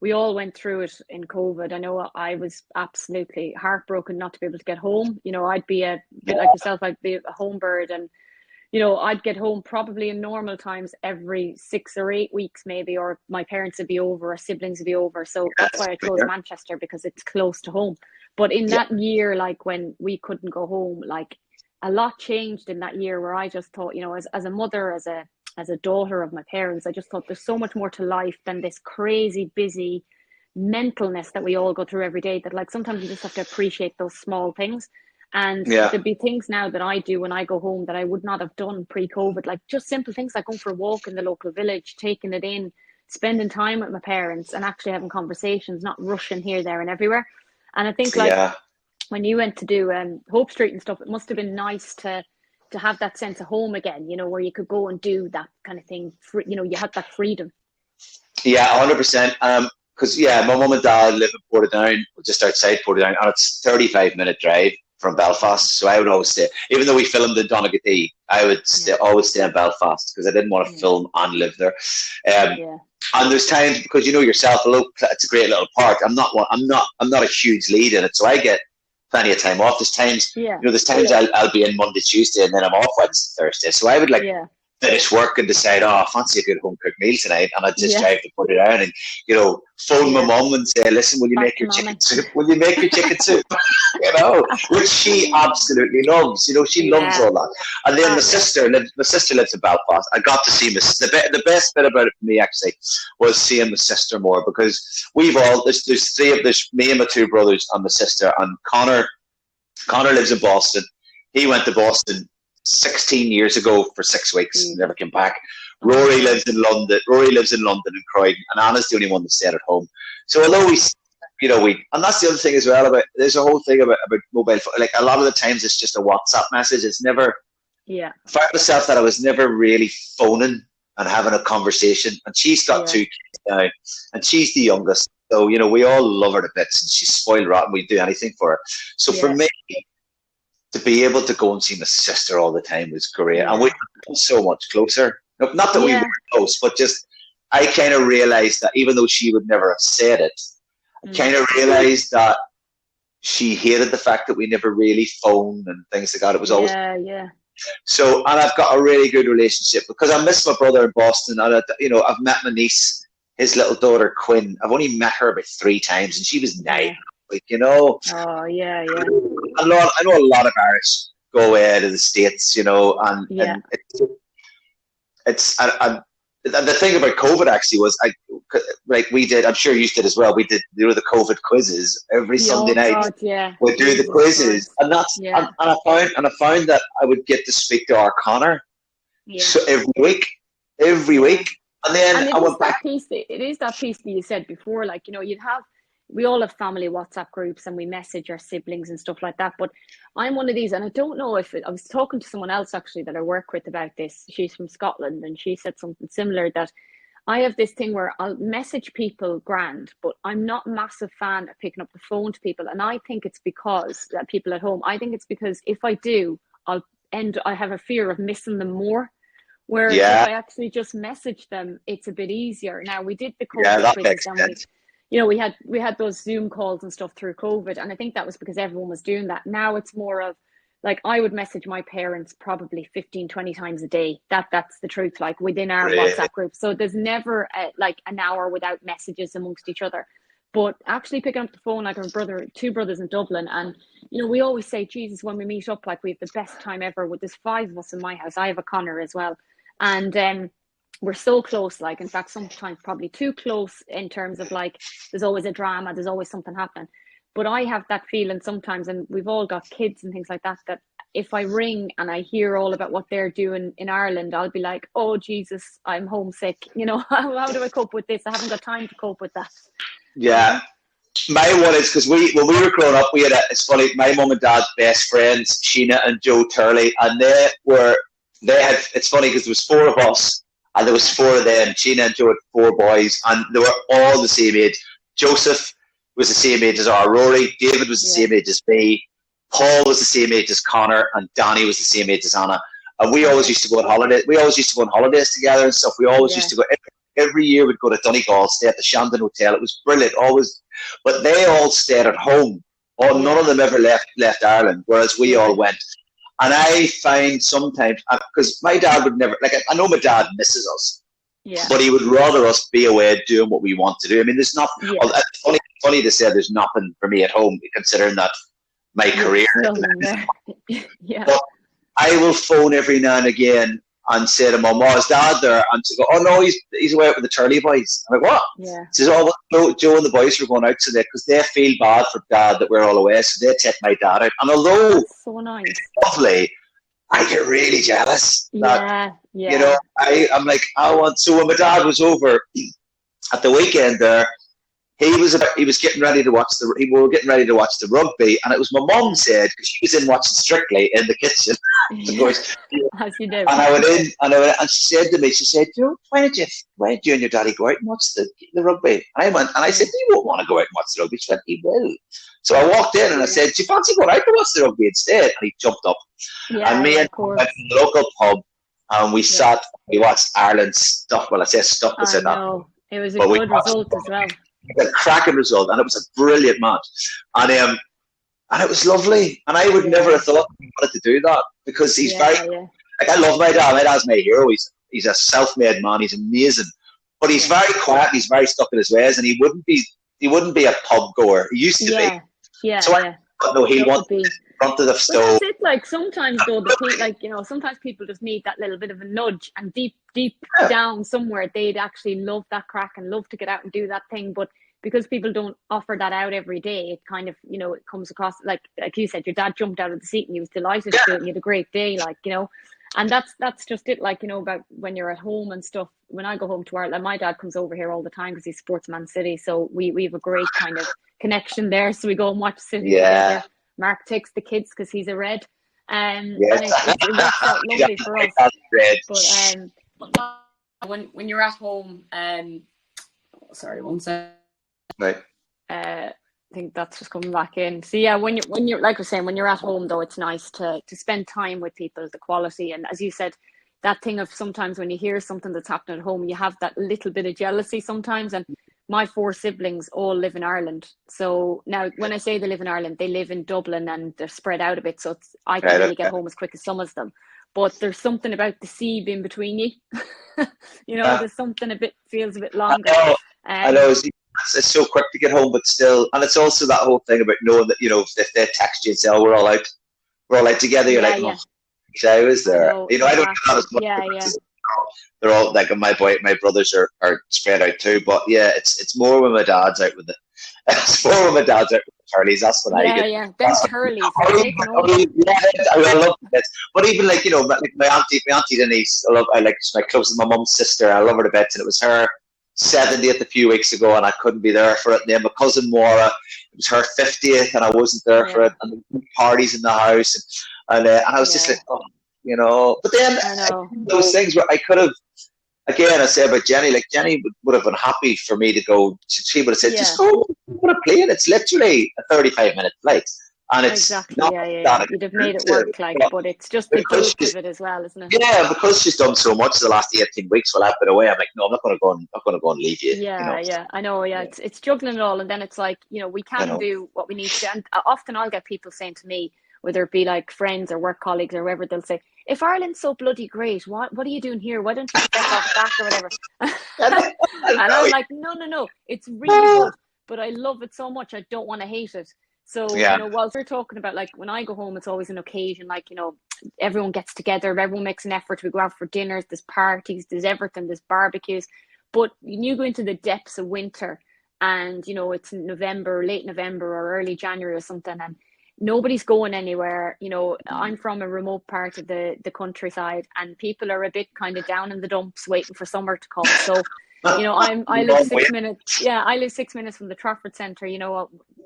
Speaker 1: we all went through it in COVID, I know I was absolutely heartbroken not to be able to get home. You know, I'd be a bit like yourself. I'd be a home bird, and you know, I'd get home probably in normal times every 6 or 8 weeks maybe, or my parents would be over, or siblings would be over. So that's why I chose Manchester, because it's close to home. But in that year, like when we couldn't go home, like a lot changed in that year, where I just thought, you know, as a mother, as a daughter of my parents, I just thought there's so much more to life than this crazy, busy mentalness that we all go through every day, that like sometimes you just have to appreciate those small things. And there'd be things now that I do when I go home that I would not have done pre-COVID, like just simple things like going for a walk in the local village, taking it in, spending time with my parents and actually having conversations, not rushing here, there and everywhere. And I think like when you went to do Hope Street and stuff, it must have been nice to have that sense of home again, you know, where you could go and do that kind of thing. You know, you had that freedom.
Speaker 2: Yeah, 100%. Because my mum and dad live in Portadown, just outside Portadown, and it's a 35-minute drive from Belfast. So I would always stay, even though we filmed in Donaghadee, I would always stay in Belfast because I didn't want to film and live there. And there's times, because you know yourself, it's a great little park. I'm not a huge lead in it, so I get plenty of time off. There's times, there's times I'll be in Monday, Tuesday, and then I'm off Wednesday, Thursday. So I would finish work and decide, I fancy a good home cooked meal tonight, and I just drive to put it down and phone my mum and say, listen, will you make your chicken soup? Will you make your chicken soup? Which she absolutely loves. She loves all that. And then my sister lives in Belfast. I got to see the best bit about it for me actually was seeing my sister more, because there's three of us, me and my two brothers and my sister, and Connor lives in Boston. He went to Boston 16 years ago for 6 weeks and never came back. Rory lives in London and Croydon, and Anna's the only one that stayed at home. So although and that's the other thing as well about, there's a whole thing about mobile phone. Like a lot of the times it's just a WhatsApp message. It's never, I found myself that I was never really phoning and having a conversation. And she's got 2 kids now, and she's the youngest. So, we all love her to bits, and she's spoiled rotten. We'd do anything for her. So for me, to be able to go and see my sister all the time was great. And we've become so much closer. Not that we were close, but just I kind of realized that even though she would never have said it, I kind of realized that she hated the fact that we never really phoned and things like that. It was always... So, and I've got a really good relationship because I miss my brother in Boston. And, I've met my niece, his little daughter, Quinn. I've only met her about 3 times, and she was 9.
Speaker 1: Oh, yeah.
Speaker 2: I know a lot of Irish go away to the States, and it's the thing about COVID actually was we did, I'm sure you did as well. We did the COVID quizzes every Sunday night. We'd do the quizzes, and that's and I found that I would get to speak to our Connor so every week, and then I went back.
Speaker 1: It is that piece that you said before, we all have family WhatsApp groups and we message our siblings and stuff like that. But I'm one of these, and I don't know if I was talking to someone else actually that I work with about this. She's from Scotland, and she said something similar, that I have this thing where I'll message people grand, but I'm not a massive fan of picking up the phone to people. And I think it's because people at home, I think it's because if I do, I have a fear of missing them more. Whereas if I actually just message them, it's a bit easier. Now, we did the COVID quizzes, and we had those Zoom calls and stuff through COVID, and I think that was because everyone was doing that. Now it's more of I would message my parents probably 15, 20 times a day. That's the truth, within our WhatsApp group. So there's never an hour without messages amongst each other. But actually picking up the phone, our brother, 2 brothers in Dublin, and we always say, Jesus, when we meet up, we have the best time ever. There's 5 of us in my house. I have a Connor as well, and we're so close, in fact, sometimes probably too close in terms of there's always a drama, there's always something happening. But I have that feeling sometimes, and we've all got kids and things like that, that if I ring and I hear all about what they're doing in Ireland, I'll be like, oh, Jesus, I'm homesick. How do I cope with this? I haven't got time to cope with that.
Speaker 2: Yeah. My one is because when we were growing up, it's funny, my mum and dad's best friends, Sheena and Joe Turley, and it's funny because there was 4 of us, and there was 4 of them. Sheena and Joe had 4 boys, and they were all the same age. Joseph was the same age as our Rory. David was the same age as me. Paul was the same age as Connor, and Danny was the same age as Anna. And we always used to go on holiday. We always used to go on holidays together and stuff. We always used to go every year. We'd go to Donegal, stay at the Shandon Hotel. It was brilliant, always. But they all stayed at home. None of them ever left Ireland, whereas we all went. And I find sometimes, because my dad would never, I know my dad misses us, but he would rather us be away doing what we want to do. I mean, there's not, it's funny to say there's nothing for me at home, considering that my career. But I will phone every now and again and say to Mum, is Dad there? And she go, oh no, he's away with the Turley boys. I'm like, what? She says, Joe and the boys are going out today because they feel bad for Dad that we're all away, so they take my dad out. And although
Speaker 1: that's so nice,
Speaker 2: it's lovely, I get really jealous. I'm like, so when my dad was over at the weekend there, he was getting ready to watch we were getting ready to watch the rugby, and it was my mum said, because she was in watching Strictly in the kitchen. Of course,
Speaker 1: as you do.
Speaker 2: And I went in, and she said to me, Joe, why did you and your daddy go out and watch the rugby? I went, and I said, he won't want to go out and watch the rugby. She went, he will. So I walked in and I said, do you fancy going out to watch the rugby instead? And he jumped up. And me and him went to the local pub, and we sat, we watched Ireland's stuff. Well, I say stuff, I said that.
Speaker 1: It was a good result as well.
Speaker 2: A cracking result, and it was a brilliant match, and it was lovely. And I would never have thought he wanted to do that, because he's very like I love my dad. My dad's my hero. He's a self-made man. He's amazing, but he's very quiet. He's very stuck in his ways, and he wouldn't be a pub goer. He used to be.
Speaker 1: Yeah.
Speaker 2: So I know he wants to be in front of the stove.
Speaker 1: That's it. Like sometimes though, sometimes people just need that little bit of a nudge, and deep down somewhere, they'd actually love that crack and love to get out and do that thing, but because people don't offer that out every day, it kind of, it comes across like you said, your dad jumped out of the seat and he was delighted to do it and you had a great day, and that's just it, about when you're at home and stuff. When I go home to Ireland, my dad comes over here all the time because he supports Man City, so we have a great kind of connection there, so we go and watch City together. Mark takes the kids because he's a Red, and it works out lovely for us. But when you're at home, sorry, one second.
Speaker 2: Right.
Speaker 1: I think that's just coming back in. So yeah, when you're like we're saying, when you're at home though, it's nice to spend time with people, the quality, and as you said, that thing of sometimes when you hear something that's happening at home, you have that little bit of jealousy sometimes. And my 4 siblings all live in Ireland. So now when I say they live in Ireland, they live in Dublin and they're spread out a bit. So I can't really get home as quick as some of them. But there's something about the sea being between you. There's something feels a bit longer.
Speaker 2: I know. It's so quick to get home, but still, and it's also that whole thing about knowing that, if they text you and say, "Oh, we're all out together," you're like, "Oh, I was there." I don't do that as much.
Speaker 1: Yeah.
Speaker 2: They're all like my brothers are spread out too, but yeah, it's more when my dad's out with it's more when my dad's out with the Turleys. That's what I get.
Speaker 1: Yeah. Them Turleys.
Speaker 2: I love it. But even like my auntie Denise, she's my close, my mum's sister. I love her to bits, and it was her 70th a few weeks ago, and I couldn't be there for it. And then my cousin Maura, it was her 50th, and I wasn't there for it. And the parties in the house, and I was just like, oh, But then those things where I could have, again, I say about Jenny, like Jenny would have been happy for me to go. She would have said, "Just go on a plane. It's literally a 35-minute flight." And it's
Speaker 1: exactly,
Speaker 2: not that
Speaker 1: you'd have made it work, but it's just the guilt of it as well, isn't it?
Speaker 2: Yeah, because she's done so much the last 18 weeks while I've been away. I'm like, no, I'm not going to go and leave you.
Speaker 1: Yeah, I know. Yeah, it's juggling it all, and then it's like, we can do what we need to. And often I'll get people saying to me, whether it be like friends or work colleagues or whoever, they'll say, "If Ireland's so bloody great, what are you doing here? Why don't you step off back or whatever?" And I'm like, no, it's really good, but I love it so much, I don't want to hate it. So, whilst we're talking about, like, when I go home, it's always an occasion, like, everyone gets together, everyone makes an effort, we go out for dinners, there's parties, there's everything, there's barbecues. But when you go into the depths of winter and, it's November, late November or early January or something, and nobody's going anywhere, I'm from a remote part of the countryside, and people are a bit kind of down in the dumps waiting for summer to come. So, I live 6 minutes. Yeah, I live 6 minutes from the Trafford Centre.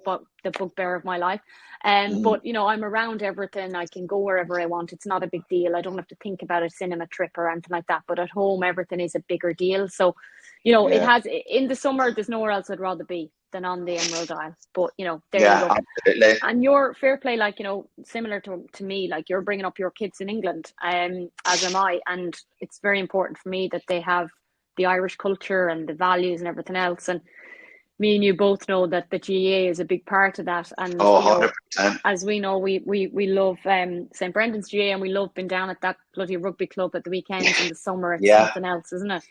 Speaker 1: But the bugbear of my life. But I'm around everything. I can go wherever I want. It's not a big deal. I don't have to think about a cinema trip or anything like that. But at home, everything is a bigger deal. So, it has, in the summer, there's nowhere else I'd rather be than on the Emerald Isle. But there you go.
Speaker 2: Absolutely.
Speaker 1: And your fair play, like similar to me, like you're bringing up your kids in England, as am I, and it's very important for me that they have the Irish culture and the values and everything else. And me and you both know that the GAA is a big part of that. And
Speaker 2: 100%.
Speaker 1: As we know, we love St. Brendan's GAA, and we love being down at that bloody rugby club at the weekends in the summer. It's something else, isn't it?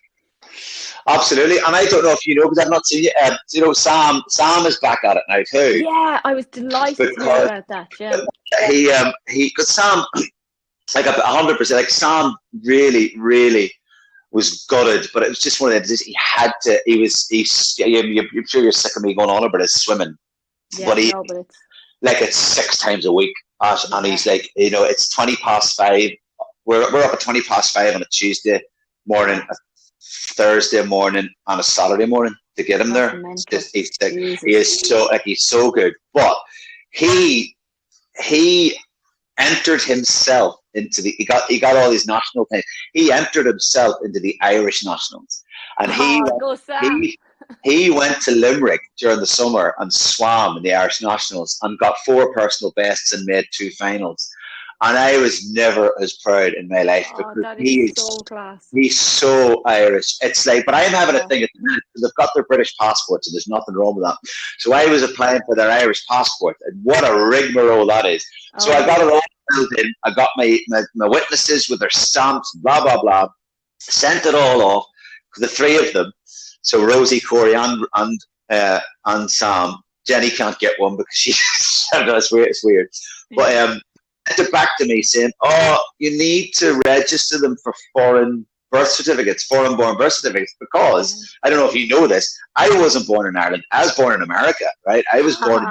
Speaker 2: Absolutely. And I don't know if you know, because I've not seen you. Sam is back at it now too.
Speaker 1: Yeah, I was delighted to hear about that. Yeah.
Speaker 2: Because Sam, like 100%, like Sam really was gutted, but it was just one of them. He had to. I'm sure you're sick of me going on about his swimming, but it's 6 times a week, and he's like, it's 5:20. We're up at 5:20 on a Tuesday morning, a Thursday morning, and a Saturday morning to get him there. He's so good, but he entered himself into he got all these national things. He entered himself into the Irish nationals, and he went to Limerick during the summer and swam in the Irish nationals and got 4 personal bests and made 2 finals. And I was never as proud in my life because he's so Irish. It's like, but I'm having a thing at the minute because they've got their British passports, and there's nothing wrong with that. So I was applying for their Irish passport, and what a rigmarole that is. So I got it all filled in. I got my witnesses with their stamps, blah, blah, blah. Sent it all off, the three of them. So Rosie, Corey, and Sam. Jenny can't get one because she it's weird. It's weird. But sent it back to me saying, "Oh, you need to register them for foreign birth certificates, foreign-born birth certificates, because I don't know if you know this. I wasn't born in Ireland. I was born in America, right? I was born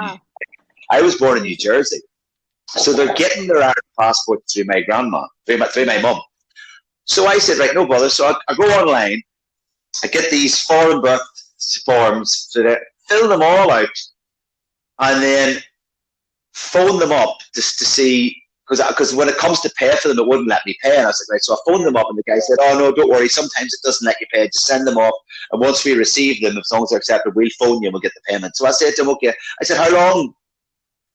Speaker 2: in New Jersey. So they're getting their Irish passport through my grandma, through my mum. So I said, right, no bother. So I go online, I get these foreign birth forms, fill them all out, and then phone them up just to see, because when it comes to pay for them, it wouldn't let me pay. And I was like, right, so I phoned them up, and the guy said, oh, no, don't worry, sometimes it doesn't let you pay, just send them off, and once we receive them, as long as they're accepted, we'll phone you and we'll get the payment. So I said to him, okay. I said, how long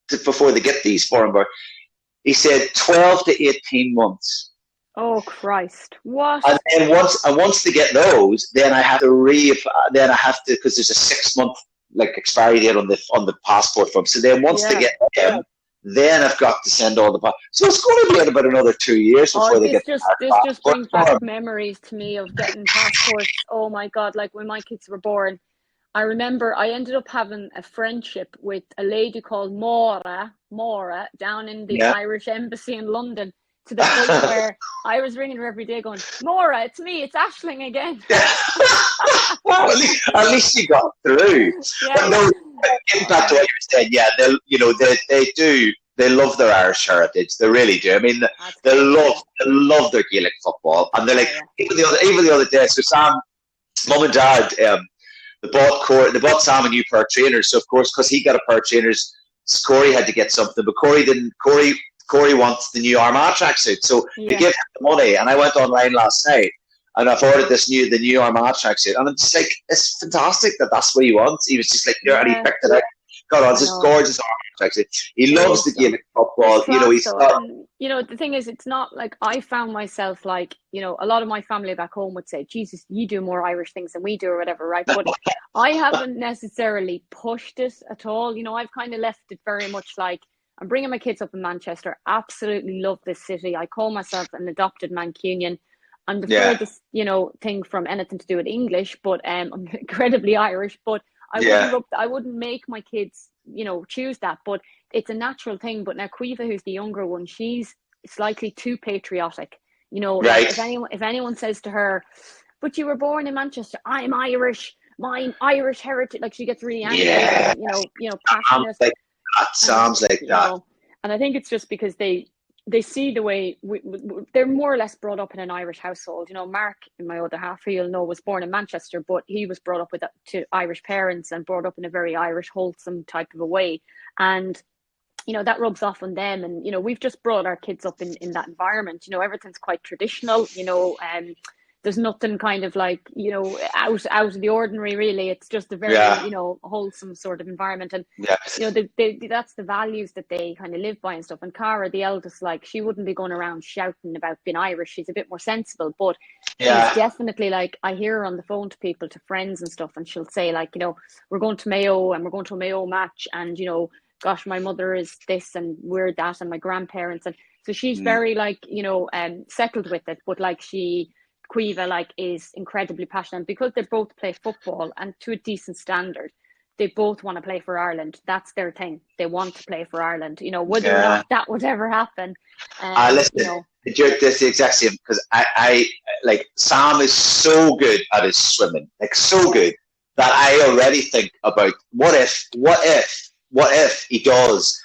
Speaker 2: before they get these foreign birth? He said 12 to 18 months.
Speaker 1: Oh Christ! What?
Speaker 2: And then once they get those, then I have to because there's a 6-month expiry date on the passport form. So then once they get them, then I've got to send all the so it's going to be about another 2 years before they get.
Speaker 1: This just brings back memories to me of getting passports. Oh my God! Like when my kids were born, I remember I ended up having a friendship with a lady called Maura down in the Irish embassy in London. To the point where I was ringing her every day going, Maura, it's me, it's Aisling again.
Speaker 2: Well, at least you got through.
Speaker 1: Yeah.
Speaker 2: But no, getting back to what you were saying, they love their Irish heritage. They really do. I mean, they love their Gaelic football. And they're like, even the other day, so Sam, mum and dad, they bought Sam a new pair of trainers. So of course, because he got a pair of trainers, Corey had to get something, but Corey didn't. Corey wants the new Armagh tracksuit, so they give him the money. And I went online last night, and I've ordered the new Armagh tracksuit, and I'm just like, it's fantastic that's what he wants. He was just like, and he picked it out. God, it's just gorgeous Armagh tracksuit. He loves the Gaelic football.
Speaker 1: The thing is, it's not like I found myself like, a lot of my family back home would say, Jesus, you do more Irish things than we do or whatever, right? But I haven't necessarily pushed it at all. I've kind of left it very much like, I'm bringing my kids up in Manchester. Absolutely love this city. I call myself an adopted Mancunian. I'm the furthest, thing from anything to do with English, but I'm incredibly Irish. But I wouldn't make my kids, choose that. But it's a natural thing. But now Caoimhe, who's the younger one, she's slightly too patriotic.
Speaker 2: Right.
Speaker 1: If anyone says to her, "But you were born in Manchester. I'm Irish. My Irish heritage," like she gets really angry.
Speaker 2: Yeah.
Speaker 1: Passionate.
Speaker 2: That sounds like that.
Speaker 1: And I think it's just because they see the way they're more or less brought up in an Irish household. Mark, in my other half, who you'll know, was born in Manchester, but he was brought up to Irish parents and brought up in a very Irish, wholesome type of a way. And, that rubs off on them. And, we've just brought our kids up in that environment. Everything's quite traditional, there's nothing kind of like, out of the ordinary, really. It's just a very, wholesome sort of environment. And, that's the values that they kind of live by and stuff. And Cara, the eldest, like, she wouldn't be going around shouting about being Irish. She's a bit more sensible. But she's definitely like, I hear her on the phone to people, to friends and stuff. And she'll say like, we're going to Mayo and we're going to a Mayo match. And, gosh, my mother is this and we're that and my grandparents. And so she's very like, settled with it. But like Caoimhe is incredibly passionate because they both play football and to a decent standard. They both want to play for Ireland. That's their thing. They want to play for Ireland. Whether or not that would ever happen.
Speaker 2: Listen, this the exact same because I like Sam is so good at his swimming, like so good that I already think about what if he does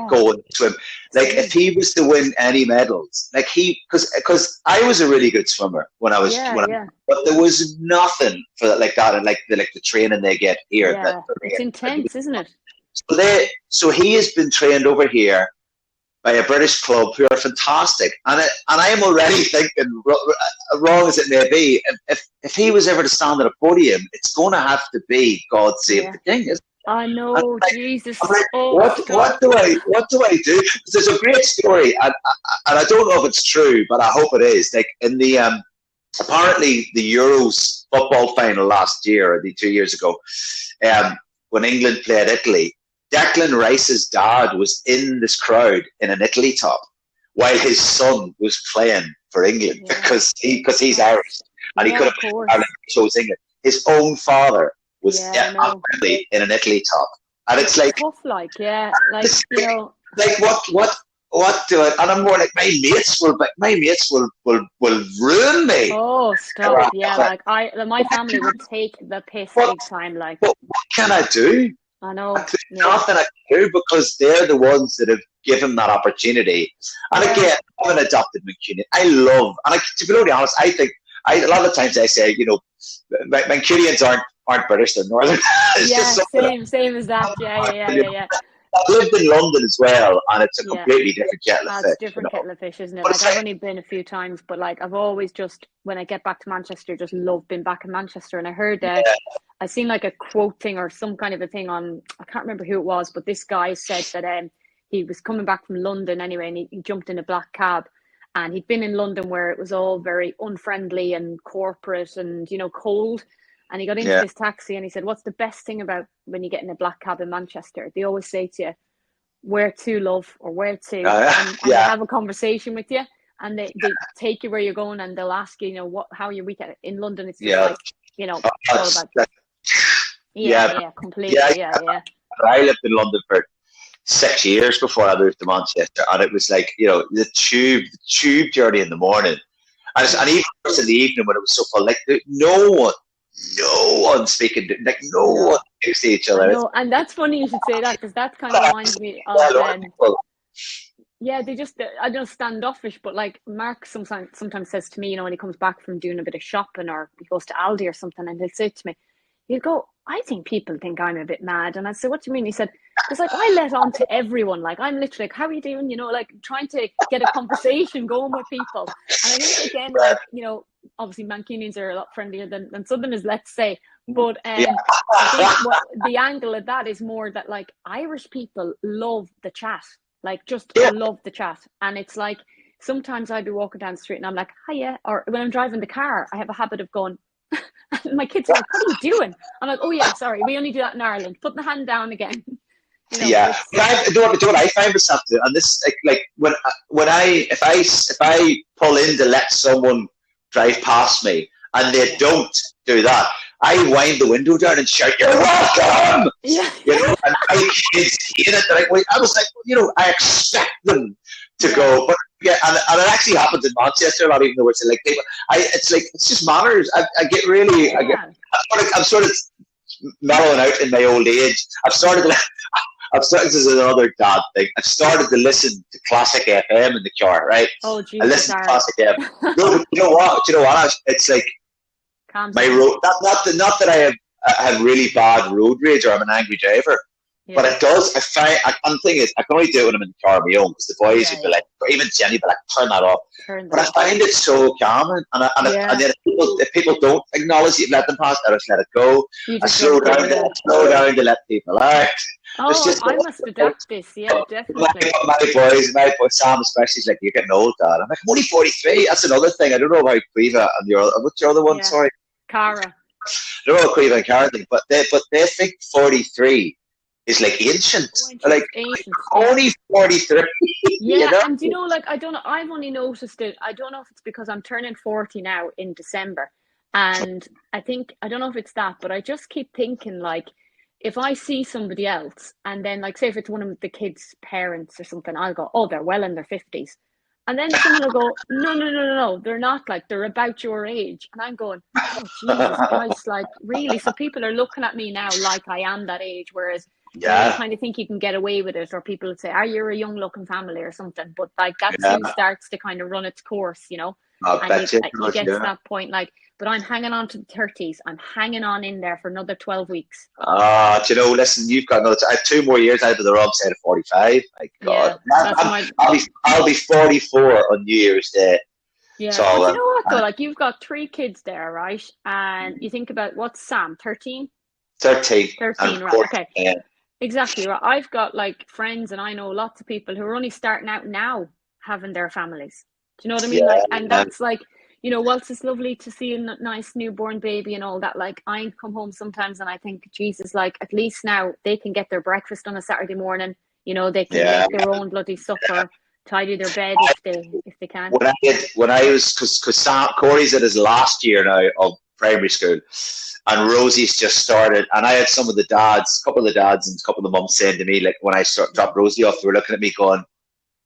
Speaker 2: go and swim. Like if he was to win any medals, like because I was a really good swimmer when I was but there was nothing for that like that and like the training they get here.
Speaker 1: Yeah. It's intense, isn't it?
Speaker 2: So he has been trained over here by a British club who are fantastic, and I am already thinking, wrong as it may be, if he was ever to stand at a podium, it's going to have to be God Save the King, isn't it?
Speaker 1: I know, Jesus.
Speaker 2: Like, what do I do? There's a great story, and I don't know if it's true, but I hope it is. Like in the apparently the Euros football final last year, or 2 years ago, when England played Italy, Declan Rice's dad was in this crowd in an Italy top. while his son was playing for England because he's Irish and he could have played Ireland, he chose England. His own father was apparently in an Italy top, and it's like
Speaker 1: tough, like
Speaker 2: what do I? And I'm more like my mates will ruin me.
Speaker 1: Oh, stop! Yeah, like my family would take the piss big time. Like,
Speaker 2: what can I do?
Speaker 1: I know.
Speaker 2: There's nothing I can do because they're the ones that have given that opportunity. And again, I'm an adopted Mancunian. I love, and to be totally honest, I think a lot of times I say, Mancunians aren't British, they're Northern.
Speaker 1: Same as that. Yeah.
Speaker 2: I've lived in London as well, and it's a completely different kettle of fish.
Speaker 1: It's a different kettle of fish, isn't it? Like, I've only been a few times, but like I've always just, when I get back to Manchester, just love being back in Manchester. And I heard I seen like a quote thing or some kind of a thing on, I can't remember who it was, but this guy said that he was coming back from London anyway, and he jumped in a black cab, and he'd been in London where it was all very unfriendly and corporate and cold. And he got into this taxi and he said, what's the best thing about when you get in a black cab in Manchester? They always say to you, where to, love, or where to. And they have a conversation with you, and they take you where you're going, and they'll ask you, how your weekend. In London, it's just like, all about. Completely.
Speaker 2: I lived in London for 6 years before I moved to Manchester, and it was like, the tube journey in the morning, and even in the evening when it was so full, like no one speaking, like no one speaks to each other.
Speaker 1: No, and that's funny you should say that, because that kind of reminds me of they just, I don't know, standoffish, but like Mark sometimes says to me, when he comes back from doing a bit of shopping or he goes to Aldi or something, and he'll say to me, he'll go, I think people think I'm a bit mad. And I said, what do you mean? He said, it's like I let on to everyone. Like, I'm literally like, how are you doing? Like trying to get a conversation going with people. And I think again, like, obviously Mancunians are a lot friendlier than Southerners, let's say. But I think the angle of that is more that like Irish people love the chat, like just love the chat. And it's like, sometimes I'd be walking down the street and I'm like, hiya. Or when I'm driving the car, I have a habit of going, my kids are like, what are you doing? I'm like, oh yeah, sorry, we only do that in Ireland. Put the hand down again.
Speaker 2: What I find myself doing, and this like when if I pull in to let someone drive past me and they don't do that, I wind the window down and shout, "You're welcome!" And my kids hate it. I was like, I expect them to go, but and it actually happens in Manchester a lot, even though it's like people. It's just manners. I get really, I'm sort of mellowing out in my old age. This is another dad thing. I've started to listen to classic FM in the car, right?
Speaker 1: Oh, Jesus.
Speaker 2: I listen to classic FM. No, you know what? It's like my road. Not that I have really bad road rage or I'm an angry driver. Yeah. But it does. And the thing is, I can only do it when I'm in the car on my own, because the boys would be like, or even Jenny would be like, turn that off. But I find it so calming. And then if people don't acknowledge it, let them pass, I just let it go. I slow down to let people out.
Speaker 1: I must adapt this. Yeah, definitely.
Speaker 2: My boy Sam especially is like, you're getting old, Dad. I'm like, I'm only 43. That's another thing. I don't know about Quiva and what's your other one? Sorry,
Speaker 1: Cara.
Speaker 2: I don't know about Quiva and Cara thing, but they think 43 is like ancient. Only 43.
Speaker 1: Yeah, and like, I don't know, I've only noticed it. I don't know if it's because I'm turning 40 now in December, and I don't know if it's that, but I just keep thinking, like, if I see somebody else, and then, like, say if it's one of the kids' parents or something, I'll go, oh, they're well in their 50s. And then someone will go, no, they're not, like, they're about your age. And I'm going, oh, Jesus Christ, like, really? So people are looking at me now like I am that age, whereas you kind of think you can get away with it, or people would say, are you a young looking family or something? But like that soon starts to kind of run its course, and you get to that point, like, but I'm hanging on to the 30s. I'm hanging on in there for another 12 weeks.
Speaker 2: Listen, you've got I have 2 more years out of the wrong side of 45. My God. I'll be 44 on New Year's Day.
Speaker 1: Yeah, so, but you know what though, like, you've got 3 kids there, right? And you think about, what's Sam, 13?
Speaker 2: 13,
Speaker 1: right, okay. Yeah. Exactly right. I've got like friends, and I know lots of people who are only starting out now having their families. Do you know what I mean? Like, and that's like, whilst it's lovely to see a nice newborn baby and all that, like, I come home sometimes and I think, Jesus, like, at least now they can get their breakfast on a Saturday morning. They can make their own bloody supper. tidy their bed if they can.
Speaker 2: When I was, because Corey's at his last year now of primary school, and Rosie's just started, and I had some of the dads, a couple of the dads and a couple of the mums saying to me, like, when I dropped Rosie off, they were looking at me going,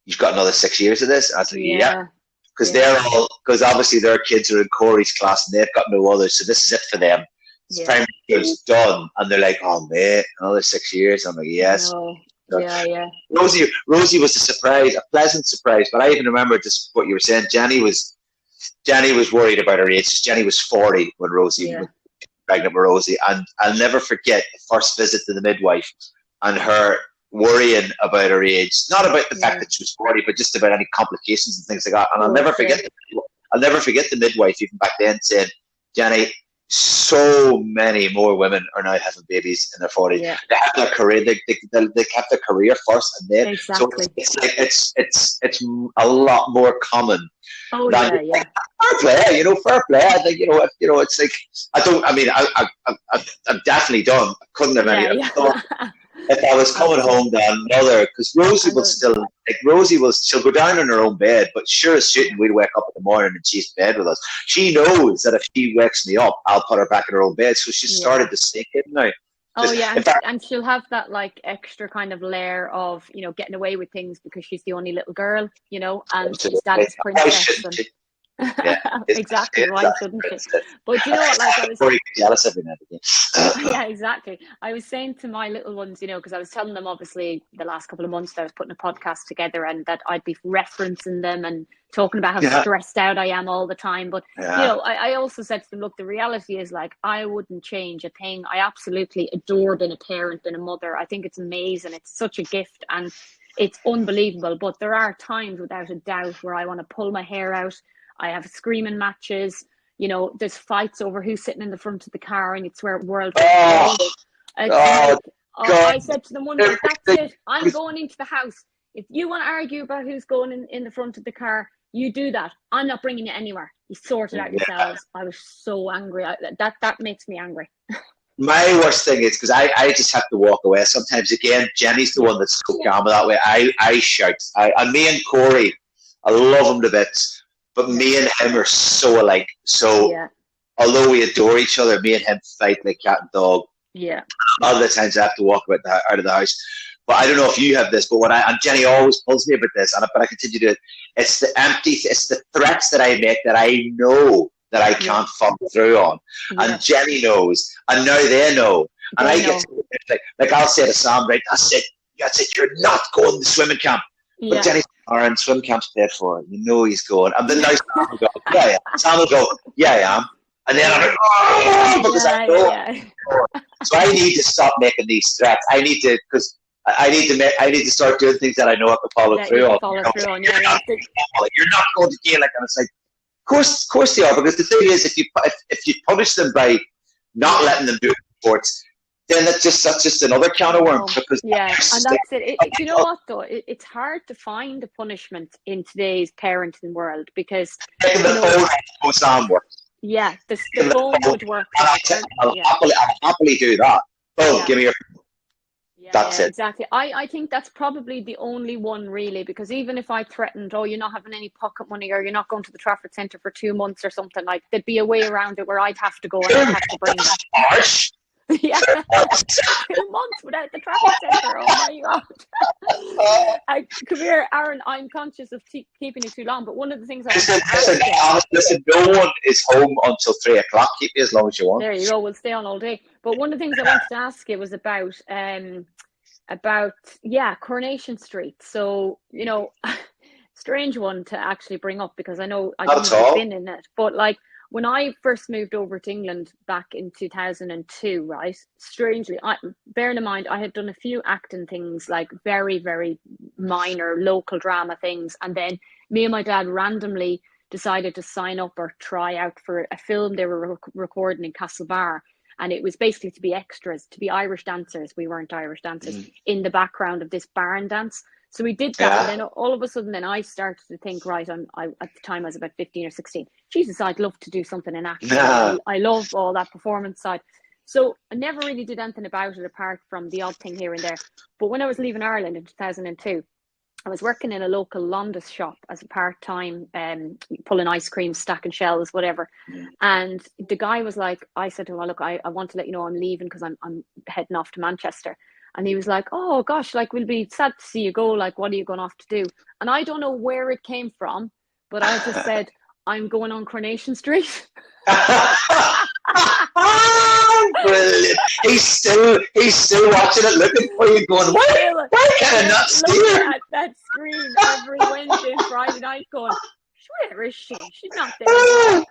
Speaker 2: "You've got another 6 years of this?" I was like, "Yeah." Because obviously their kids are in Corey's class and they've got no others, so this is it for them. Primary school's done, and they're like, "Oh mate, another 6 years." I'm like, "Yes."
Speaker 1: Yeah.
Speaker 2: Rosie was a surprise, a pleasant surprise. But I even remember just what you were saying. Jenny was worried about her age. Jenny was 40 when Rosie was pregnant with Rosie, and I'll never forget the first visit to the midwife and her worrying about her age, not about the fact that she was 40, but just about any complications and things like that. And I'll never forget the midwife even back then saying, "Jenny, so many more women are now having babies in their 40s. They have their career. They kept their career first, and then so it's like it's a lot more common."
Speaker 1: Oh
Speaker 2: than,
Speaker 1: yeah.
Speaker 2: Fair play, fair play. I think it's like I'm definitely done. I couldn't have any. If I was coming home to another, because she'll go down in her own bed, but sure as shooting, we'd wake up in the morning and she's in bed with us. She knows that if she wakes me up, I'll put her back in her own bed. So she's started to sneak in now.
Speaker 1: Oh yeah, and she'll have that like extra kind of layer of getting away with things because she's the only little girl, and she's daddy's princess. Exactly, why shouldn't she? But you know what, like I was
Speaker 2: jealous every night again.
Speaker 1: Yeah, exactly. I was saying to my little ones, because I was telling them obviously the last couple of months that I was putting a podcast together and that I'd be referencing them and talking about how stressed out I am all the time. But I also said to them, look, the reality is like I wouldn't change a thing. I absolutely adore being a parent and a mother. I think it's amazing. It's such a gift and it's unbelievable. But there are times without a doubt where I want to pull my hair out. I have screaming matches. There's fights over who's sitting in the front of the car, and it's where world. I said to them one day, "That's it. I'm going into the house. If you want to argue about who's going in the front of the car, you do that. I'm not bringing you anywhere. You sort it out yourselves." I was so angry. That makes me angry.
Speaker 2: My worst thing is because I just have to walk away. Sometimes, again, Jenny's the one that's so calm that way. I shout. And me and Corey, I love him to bits. But me and him are so alike. So although we adore each other, me and him fight like cat and dog.
Speaker 1: Yeah.
Speaker 2: A lot of the times I have to walk out of the house. But I don't know if you have this, but and Jenny always pulls me about this, but I continue to do it. It's the threats that I make that I know that I can't follow through on. Yeah. And Jenny knows. And now they know. And I get like I'll say to Sam, right, that's it, you're not going to swimming camp. But Jenny's Aaron, swim camp's paid for. He's going. And then now Sam will go, yeah. Sam will go, yeah, I am. And then I'm like, oh, because I know. Yeah. So I need to stop making these threats. I need to start doing things that I know I can follow through on. You're not going to jail, like, and it's like, of course they are. Because the thing is, if you punish them by not letting them do sports, then that's just another can of worms. Because
Speaker 1: and that's it. You know what though? It's hard to find a punishment in today's parenting world because
Speaker 2: the phone works.
Speaker 1: Yeah, the phone would work.
Speaker 2: I'll happily do that. Oh, give me your. That's it.
Speaker 1: Exactly. I think that's probably the only one really, because even if I threatened, you're not having any pocket money or you're not going to the Trafford Centre for 2 months or something, like there'd be a way around it where I'd have to go and I'd have to bring them.
Speaker 2: Harsh.
Speaker 1: 2 months without the Trafford Centre. Oh my God. Come here, Aaron. I'm conscious of keeping you too long, but one of the things
Speaker 2: listen, no one is home until 3:00. Keep me as long as you want.
Speaker 1: There you go. We'll stay on all day. But one of the things I wanted to ask you was about Coronation Street. So strange one to actually bring up because I know I've been in it, but like. When I first moved over to England back in 2002, right, strangely, bearing in mind, I had done a few acting things, like very, very minor local drama things. And then me and my dad randomly decided to sign up or try out for a film they were recording in Castlebar. And it was basically to be extras, to be Irish dancers. We weren't Irish dancers in the background of this barn dance. So we did that, and then all of a sudden, then I started to think, right, at the time I was about 15 or 16. Jesus, I'd love to do something in acting. I love all that performance side. So I never really did anything about it apart from the odd thing here and there. But when I was leaving Ireland in 2002, I was working in a local Londis shop as a part-time, pulling ice cream, stacking shelves, whatever. And the guy was like, I said to him, "Oh, look, I want to let you know I'm leaving because I'm heading off to Manchester." And he was like, "Oh gosh, like we'll be sad to see you go. Like, what are you going off to do?" And I don't know where it came from, but I just said, "I'm going on Coronation Street."
Speaker 2: Brilliant. He's still watching it, looking for you, going, why can I not see her?
Speaker 1: At that screen every Wednesday and Friday night, going, "Where is she? She's not there."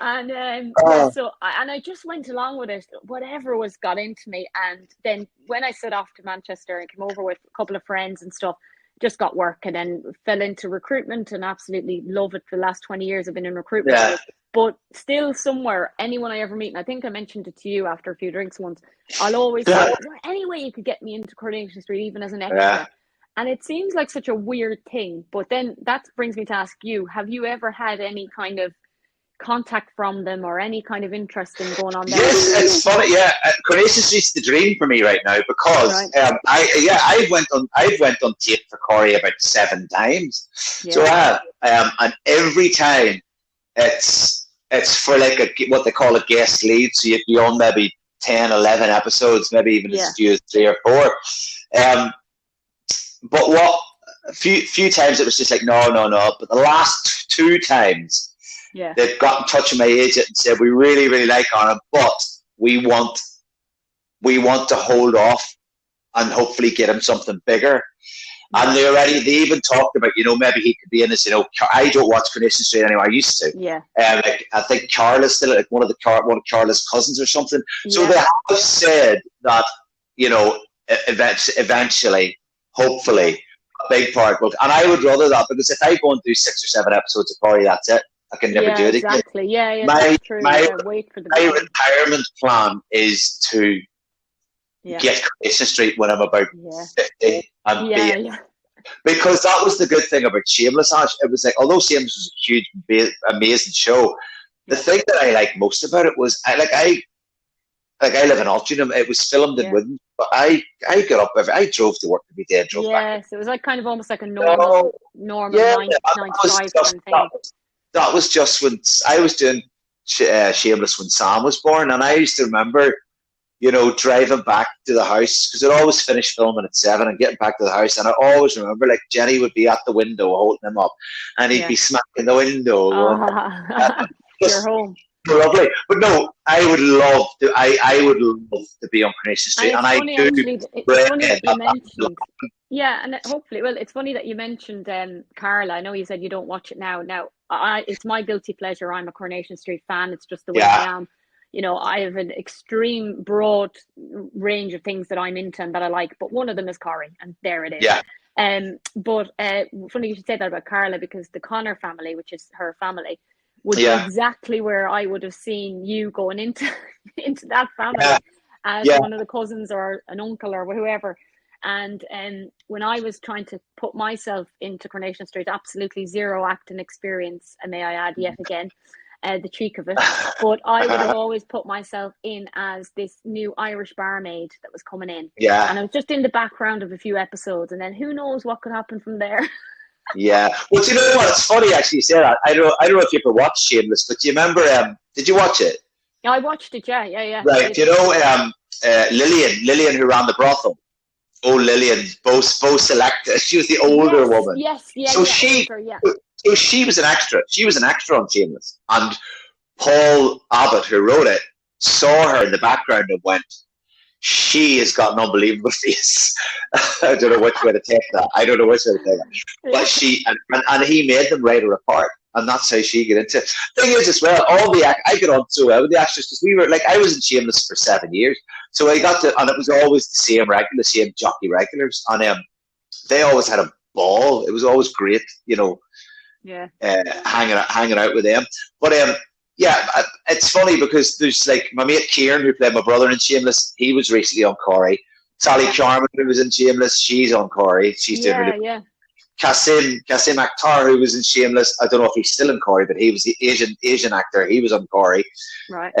Speaker 1: And I just went along with it, whatever got into me. And then when I set off to Manchester and came over with a couple of friends and stuff, just got work, and then fell into recruitment and absolutely love it. For the last 20 years I've been in recruitment.
Speaker 2: Yeah.
Speaker 1: But still, somewhere, anyone I ever meet, and I think I mentioned it to you after a few drinks once, I'll always say, "Is there any way you could get me into Coronation Street, even as an extra?"
Speaker 2: Yeah.
Speaker 1: And it seems like such a weird thing. But then that brings me to ask you, have you ever had any kind of contact from them or any kind of interest in going on there?
Speaker 2: Yes, it's funny. Yeah, Coronation Street's the dream for me right now, because I've went on tape for Corey about 7 times. Yeah. So I have, and every time it's for like what they call a guest lead. So you'd be on maybe 10, 11 episodes, maybe even as few as 3 or 4. But a few times it was just like no. But the last 2 times, they've got in touch with my agent and said, "We really, really like Aaron, but we want to hold off and hopefully get him something bigger." And they even talked about, maybe he could be in this. I don't watch Coronation Street anymore. I used to. Yeah. I think Carla's still like one of Carla's cousins or something. Yeah. So they have said that eventually, hopefully, a big part will. And I would rather that, because if I go and do 6 or 7 episodes of Corey, that's it. I can never do it again.
Speaker 1: Exactly. Yeah.
Speaker 2: My
Speaker 1: wait for the
Speaker 2: retirement plan is to get Coronation Street when I'm about 50 and because that was the good thing about Shameless. It was like, although Shameless was a huge, amazing show, the thing that I liked most about it was I live in Altrincham. It was filmed in Witham, but I got up I drove to work every day. Drove back.
Speaker 1: So it was like kind of almost like a normal 9 to 5 thing.
Speaker 2: That was just when I was doing Shameless when Sam was born, and I used to remember, driving back to the house, because it always finished filming at 7 and getting back to the house. And I always remember, like, Jenny would be at the window holding him up, and he'd be smacking the window.
Speaker 1: You're home.
Speaker 2: Lovely. But no, I would love to. I would love to be on Coronation Street, and I do.
Speaker 1: It's funny that you mentioned. Yeah, and hopefully, it's funny that you mentioned Carla. I know you said you don't watch it now. Now, it's my guilty pleasure. I'm a Coronation Street fan. It's just the way I am. I have an extreme broad range of things that I'm into and that I like, but one of them is Corey, and there it is.
Speaker 2: Yeah.
Speaker 1: But funny you should say that about Carla, because the Connor family, which is her family, would be exactly where I would have seen you going into that family as one of the cousins or an uncle or whoever. And when I was trying to put myself into Coronation Street, absolutely zero acting experience, and may I add yet again, the cheek of it. But I would have always put myself in as this new Irish barmaid that was coming in. Yeah. And I was just in the background of a few episodes, and then who knows what could happen from there.
Speaker 2: Yeah. Well, do you know what? It's funny actually you say that. I don't know if you ever watched Shameless, but do you remember? Did you watch it?
Speaker 1: Yeah, I watched it. Yeah.
Speaker 2: Right. Do you know Lillian, who ran the brothel? Oh, Lillian, Bo Selecta. She was the older woman.
Speaker 1: Yes.
Speaker 2: So she was an extra. She was an extra on Shameless, and Paul Abbott, who wrote it, saw her in the background and went, "She has got an unbelievable face." I don't know which way to take that. But she and he made them write her apart, and that's how she got into it. Thing is, as well, I got on so well with the actors, because we were like, I was in Shameless for 7 years, so I got to, and it was always the same jockey regulars, and they always had a ball. It was always great, hanging out with them. But it's funny because there's like my mate Kieran, who played my brother in Shameless. He was recently on Corey. Sally Charman, who was in Shameless, she's on Corey. She's doing really. Yeah. Kasim Akhtar, who was in Shameless. I don't know if he's still in Corey, but he was the Asian actor. He was on Corey.
Speaker 1: Right.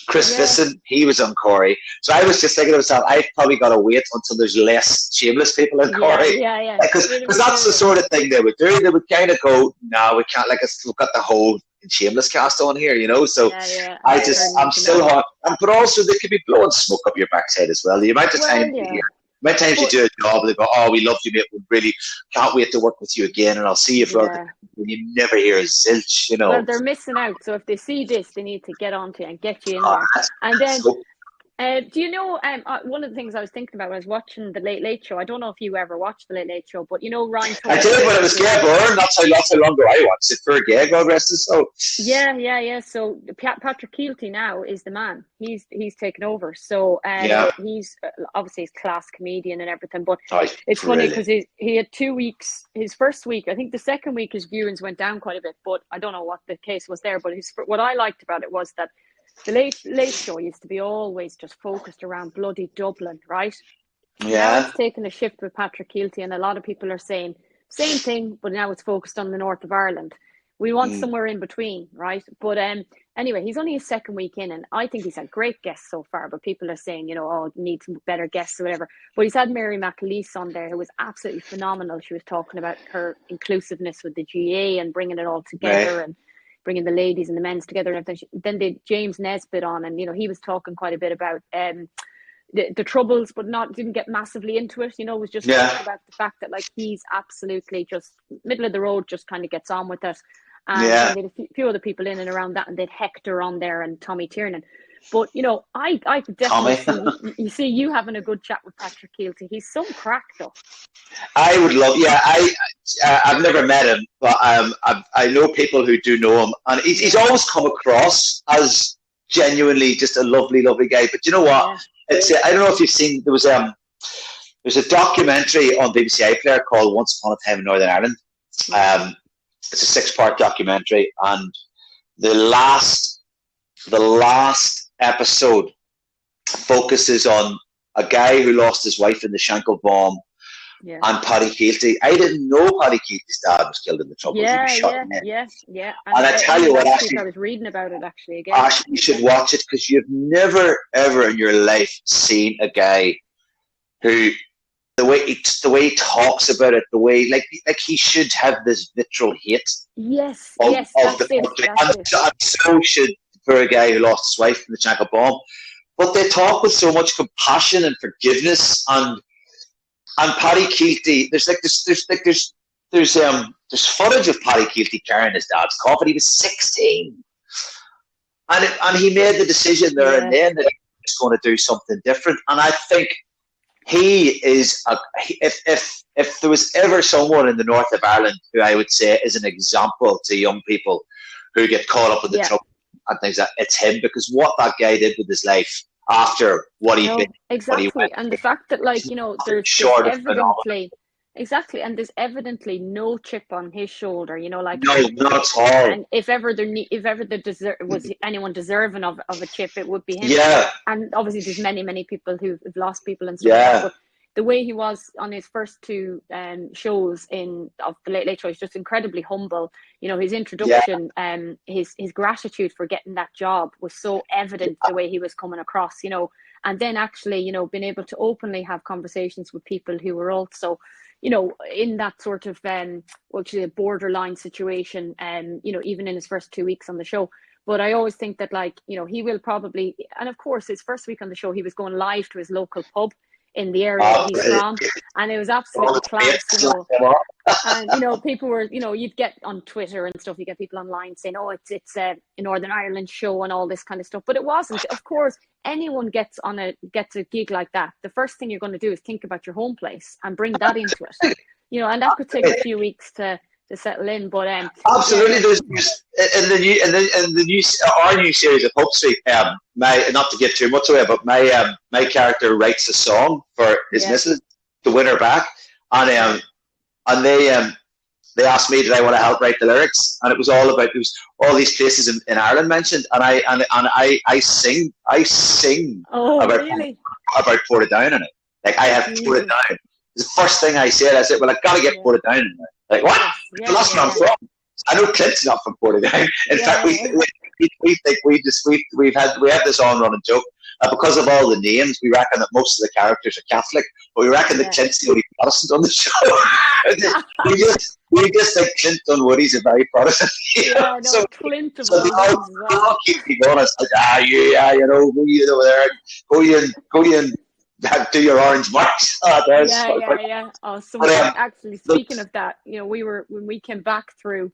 Speaker 2: Chris Visson, he was on Corey. So I was just thinking to myself, I've probably got to wait until there's less Shameless people in Corey.
Speaker 1: Yeah.
Speaker 2: Because that's the sort of thing they would do. They would kind of go, no, we can't, we've got the whole Shameless cast on here, So I'm still hot. But also they could be blowing smoke up your backside as well. The amount of time you hear. Many times you do a job, they go, oh, we love you, mate. We really can't wait to work with you again, and I'll see you for when you never hear a zilch,
Speaker 1: Well, they're missing out. So if they see this, they need to get onto it and get you in there. And then, do you know, one of the things I was thinking about when I was watching The Late Late Show, I don't know if you ever watched The Late Late Show, but Ryan Tucker.
Speaker 2: I did when it was Gay Byrne. That's how long ago I watched it for a gay, God rest his soul.
Speaker 1: Yeah. So Patrick Keelty now is the man. He's taken over. So he's obviously a class comedian and everything, but it's funny because he had 2 weeks. His first week, I think the second week his viewings went down quite a bit, but I don't know what the case was there. But what I liked about it was that The Late Show used to be always just focused around bloody Dublin, right?
Speaker 2: Yeah.
Speaker 1: Now it's taken a shift with Patrick Keelty, and a lot of people are saying same thing, but now it's focused on the north of Ireland. We want somewhere in between, right? But anyway, he's only his second week in, and I think he's had great guests so far. But people are saying, need some better guests or whatever. But he's had Mary McAleese on there, who was absolutely phenomenal. She was talking about her inclusiveness with the GA and bringing it all together and bringing the ladies and the men's together and everything. Then they James Nesbitt on, and he was talking quite a bit about the troubles, but didn't get massively into it. Was just talking about the fact that he's absolutely just middle of the road, just kind of gets on with it. And they had a few other people in and around that, and they'd Hector on there and Tommy Tiernan. But I could definitely see you having a good chat with Patrick Keelty. He's some crack though.
Speaker 2: I would love. Yeah, I've never met him, but I know people who do know him, and he's always come across as genuinely just a lovely guy. But you know what? It's I don't know if you've seen. There's a documentary on BBC iPlayer called Once Upon a Time in Northern Ireland. It's a 6-part documentary, and the last episode focuses on a guy who lost his wife in the Shankill bomb, and Paddy Keelty. I didn't know Paddy Keelty's dad was killed in the Troubles.
Speaker 1: Yeah.
Speaker 2: And I tell you what, actually,
Speaker 1: I was reading about it actually again.
Speaker 2: Actually, you should watch it, because you've never ever in your life seen a guy who the way he talks about it, the way like he should have this visceral hate.
Speaker 1: Yes,
Speaker 2: of
Speaker 1: that's
Speaker 2: the
Speaker 1: it.
Speaker 2: and so should for a guy who lost his wife in the Shankill bomb. But they talk with so much compassion and forgiveness, and Paddy Keelty. There's footage of Paddy Keelty carrying his dad's coffin. He was 16, and he made the decision there and then that he was going to do something different. And I think he is if there was ever someone in the north of Ireland who I would say is an example to young people who get caught up in the trouble and things, that it's him, because what that guy did with his life after what he did,
Speaker 1: exactly, and the fact that there's evidently no chip on his shoulder,
Speaker 2: no, not at all.
Speaker 1: And if ever was anyone deserving of a chip, it would be him.
Speaker 2: Yeah,
Speaker 1: and obviously there's many people who've lost people and stuff. Yeah. But the way he was on his first 2 shows of the Late Late Show is just incredibly humble. His introduction, his gratitude for getting that job was so evident, the way he was coming across, and then actually, being able to openly have conversations with people who were also, in that sort of, a borderline situation, even in his first 2 weeks on the show. But I always think that, he will probably, and of course, his first week on the show, he was going live to his local pub in the area he's from, and it was absolutely class, and people were, you'd get on Twitter and stuff, you get people online saying, it's a Northern Ireland show and all this kind of stuff, but it wasn't. Of course, anyone gets a gig like that, the first thing you're going to do is think about your home place and bring that into it, and that could take a few weeks to settle in, but
Speaker 2: absolutely. There's in the new series of Hope Street, not to give too much away, but my character writes a song for his missus to win her back, and they asked me, did I want to help write the lyrics, and it was all about, there was all these places in Ireland mentioned, and I sing about Portadown in it. Like, I have Portadown. The first thing I said, well, I've got to get Portadown in there. Like, what? Well, that's where I'm from. I know Clint's not from Portadown. In fact, we think we have this on running joke. Because of all the names, we reckon that most of the characters are Catholic, but we reckon that Clint's the only Protestant on the show. we just think Clint Dunwoody's a very Protestant.
Speaker 1: Yeah, no,
Speaker 2: so
Speaker 1: Clint of
Speaker 2: they all keep me going. It's like, go you over there, go you and do your orange marks.
Speaker 1: Yeah. Oh, so actually, speaking of that, when we came back through.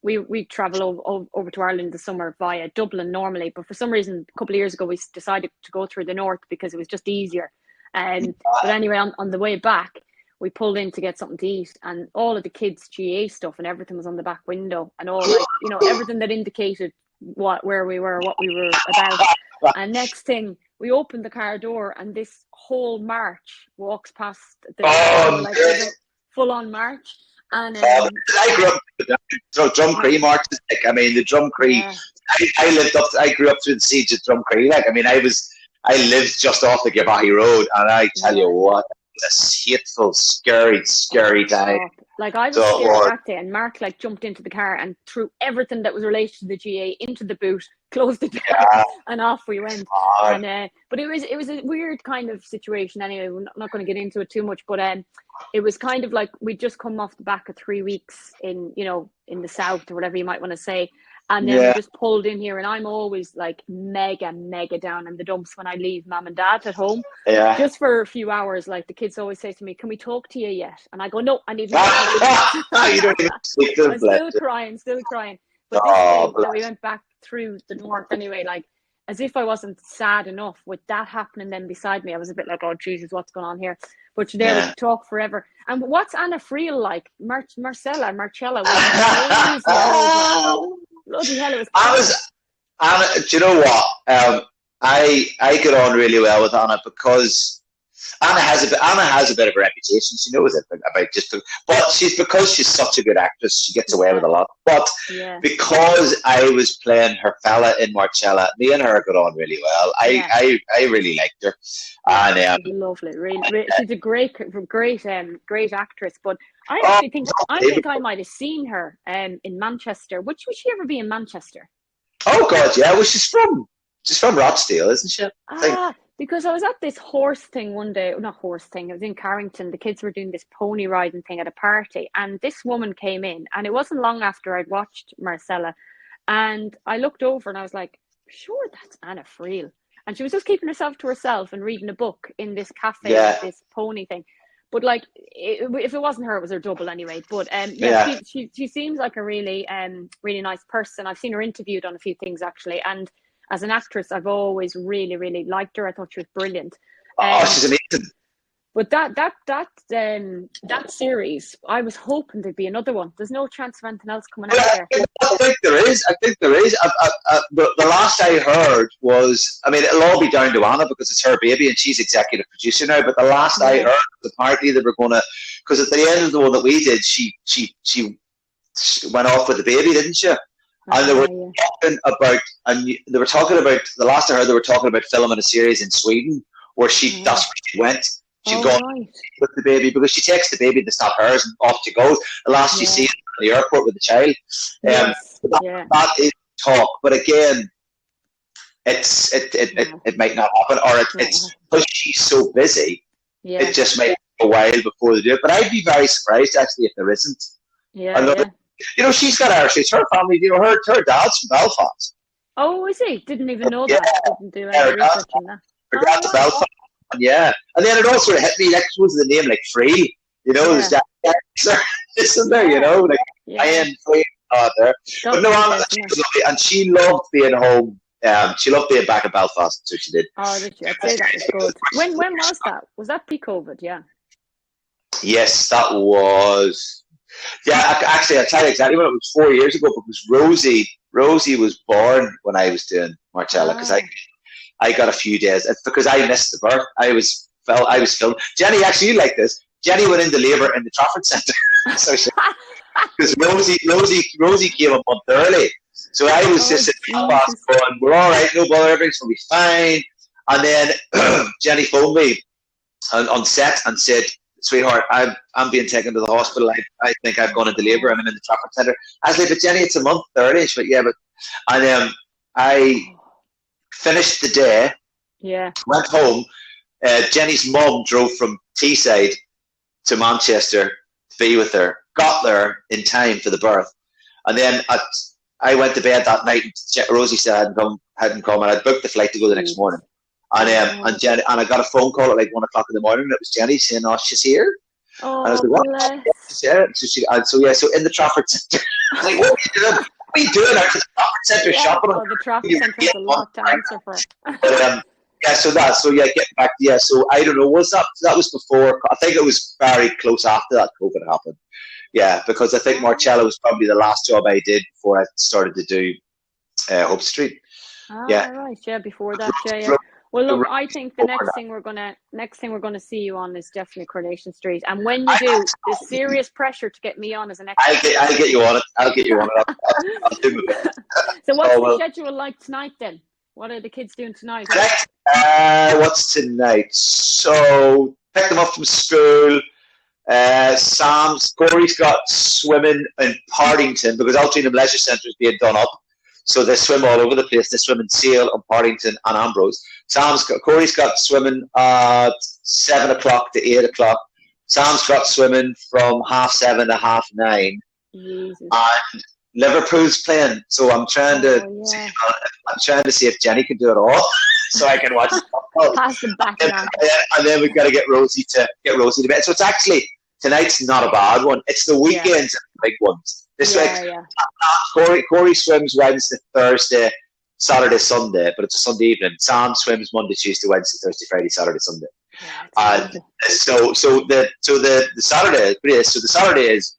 Speaker 1: We travel over to Ireland this summer via Dublin normally, but for some reason a couple of years ago we decided to go through the north because it was just easier. But anyway, on the way back we pulled in to get something to eat, and all of the kids' GA stuff and everything was on the back window, and all everything that indicated where we were, what we were about. And next thing, we opened the car door and this whole march walks past the full on march. And
Speaker 2: I grew up Drum Cree marches. The Drum Cree. Yeah. I grew up through the siege of Drum Cree. I lived just off the Givahi Road, and I tell you what, a hateful, scary time.
Speaker 1: I was scared that day, and Mark jumped into the car and threw everything that was related to the GA into the boot, closed the door, and off we went. But it was a weird kind of situation. Anyway, we're not going to get into it too much, but it was kind of like we'd just come off the back of 3 weeks in the south or whatever you might want to say, and then we just pulled in here, and I'm always mega down in the dumps when I leave mum and dad at home, just for a few hours. The kids always say to me, "Can we talk to you yet?" And I go, "No, I need to."
Speaker 2: You don't even speak to them.
Speaker 1: I'm still crying. But this day that we went back through the north anyway, as if I wasn't sad enough with that happening then beside me, I was a bit like, oh Jesus, what's going on here? But today we could talk forever. And what's Anna Friel like? Marcella was bloody hell, it was
Speaker 2: Anna, do you know what? I get on really well with Anna because Anna has a bit of a reputation. She knows it but because she's such a good actress, she gets away with a lot. But because I was playing her fella in Marcella, me and her got on really well. I really liked her, and
Speaker 1: she's lovely. Really, she's a great actress. But I actually think I might have seen her in Manchester. Would she ever be in Manchester?
Speaker 2: Oh God, yeah. Well, she's from Rochdale, isn't she?
Speaker 1: Because I was at this horse thing one day, not horse thing, I was in Carrington. The kids were doing this pony riding thing at a party, and this woman came in, and it wasn't long after I'd watched Marcella, and I looked over and I was like, sure, that's Anna Friel. And she was just keeping herself to herself and reading a book in this cafe with this pony thing. But if it wasn't her, it was her double anyway. But she seems like a really really nice person. I've seen her interviewed on a few things actually, and as an actress, I've always really, really liked her. I thought she was brilliant.
Speaker 2: She's amazing.
Speaker 1: But that series, I was hoping there'd be another one. There's no chance of anything else coming out there.
Speaker 2: I think there is. The last I heard was, it'll all be down to Anna because it's her baby and she's executive producer now. But the last I heard, apparently they were going to, because at the end of the one that we did, she went off with the baby, didn't she? And they were talking about, the last I heard, they were talking about filming a series in Sweden where that's where she went. She'd gone with the baby because she takes the baby that's not hers and off she goes. The last you see it in the airport with the child. That is talk. But again, it might not happen, or it's because she's so busy, it just might take a while before they do it. But I'd be very surprised actually if there isn't. She's got Irish. It's her family. Her dad's from Belfast.
Speaker 1: Oh, is he? Didn't even know that. Didn't do any research on that.
Speaker 2: Her dad's Belfast. Yeah, and then it also hit me what's the name Free? There's that isn't there? I am Free there. But no, and she loved being home. She loved being back in Belfast, so she did.
Speaker 1: Oh, did she? I'd say that was good. When was that? Was that pre-COVID? Yeah.
Speaker 2: Yes, that was. Yeah, actually, I'll tell you exactly when it was 4 years ago. Because Rosie was born when I was doing Marcella, because I got a few days. It's because I missed the birth. I was filming. Jenny, actually, you like this. Jenny went into labour in the Trafford Centre. So because Rosie came a month early. So I was just at Belfast going, we're all right, no bother, everything's going to be fine. And then Jenny phoned me on set and said, sweetheart, I'm being taken to the hospital. I think I've gone into labour. I'm in the Trafford Centre. I was like, but Jenny, it's a month early. But yeah, but and I finished the day.
Speaker 1: Yeah.
Speaker 2: Went home. Jenny's mum drove from Teesside to Manchester to be with her. Got there in time for the birth, and then I went to bed that night. Rosie still hadn't come, and I'd booked the flight to go the next morning. And Jenny, and I got a phone call at like 1 o'clock in the morning. And it was Jenny saying, "Oh, she's here."
Speaker 1: Oh,
Speaker 2: and I was like, "What?" Yeah. So in the Trafford Centre. I was like, "What are you doing? What are you doing out at the Trafford Centre shopping?"
Speaker 1: Well, the Trafford Centre is a lot to answer for.
Speaker 2: But, getting back. Yeah, so I don't know. That was before? I think it was very close after that COVID happened. Yeah, because I think Marcella was probably the last job I did before I started to do Hope Street.
Speaker 1: Right. Yeah, before that, yeah. Well, look, I think the next thing we're gonna see you on is definitely Coronation Street, and when you do, there's serious pressure to get me on as an extra.
Speaker 2: I'll get you on it. I'll do my best.
Speaker 1: So what's the schedule like tonight then? What are the kids doing tonight?
Speaker 2: What's tonight? So pick them up from school. Corey's got swimming in Partington because Altrincham Leisure Centre is being done up. So they swim all over the place. They swim in Sale and Partington and Ambrose. Corey's got swimming at 7 o'clock to 8 o'clock. Sam's got swimming from 7:30 to 9:30.
Speaker 1: Jesus.
Speaker 2: And Liverpool's playing, so I'm trying to see if Jenny can do it all, so I can watch football.
Speaker 1: Pass the back
Speaker 2: and then we've got to get Rosie to bed. So it's actually tonight's not a bad one. It's the weekends, the big ones. Corey swims Wednesday, Thursday, Saturday, Sunday, but it's a Sunday evening. Sam swims Monday, Tuesday, Wednesday, Thursday, Friday, Saturday, Sunday. And so the Saturday, so the Saturday is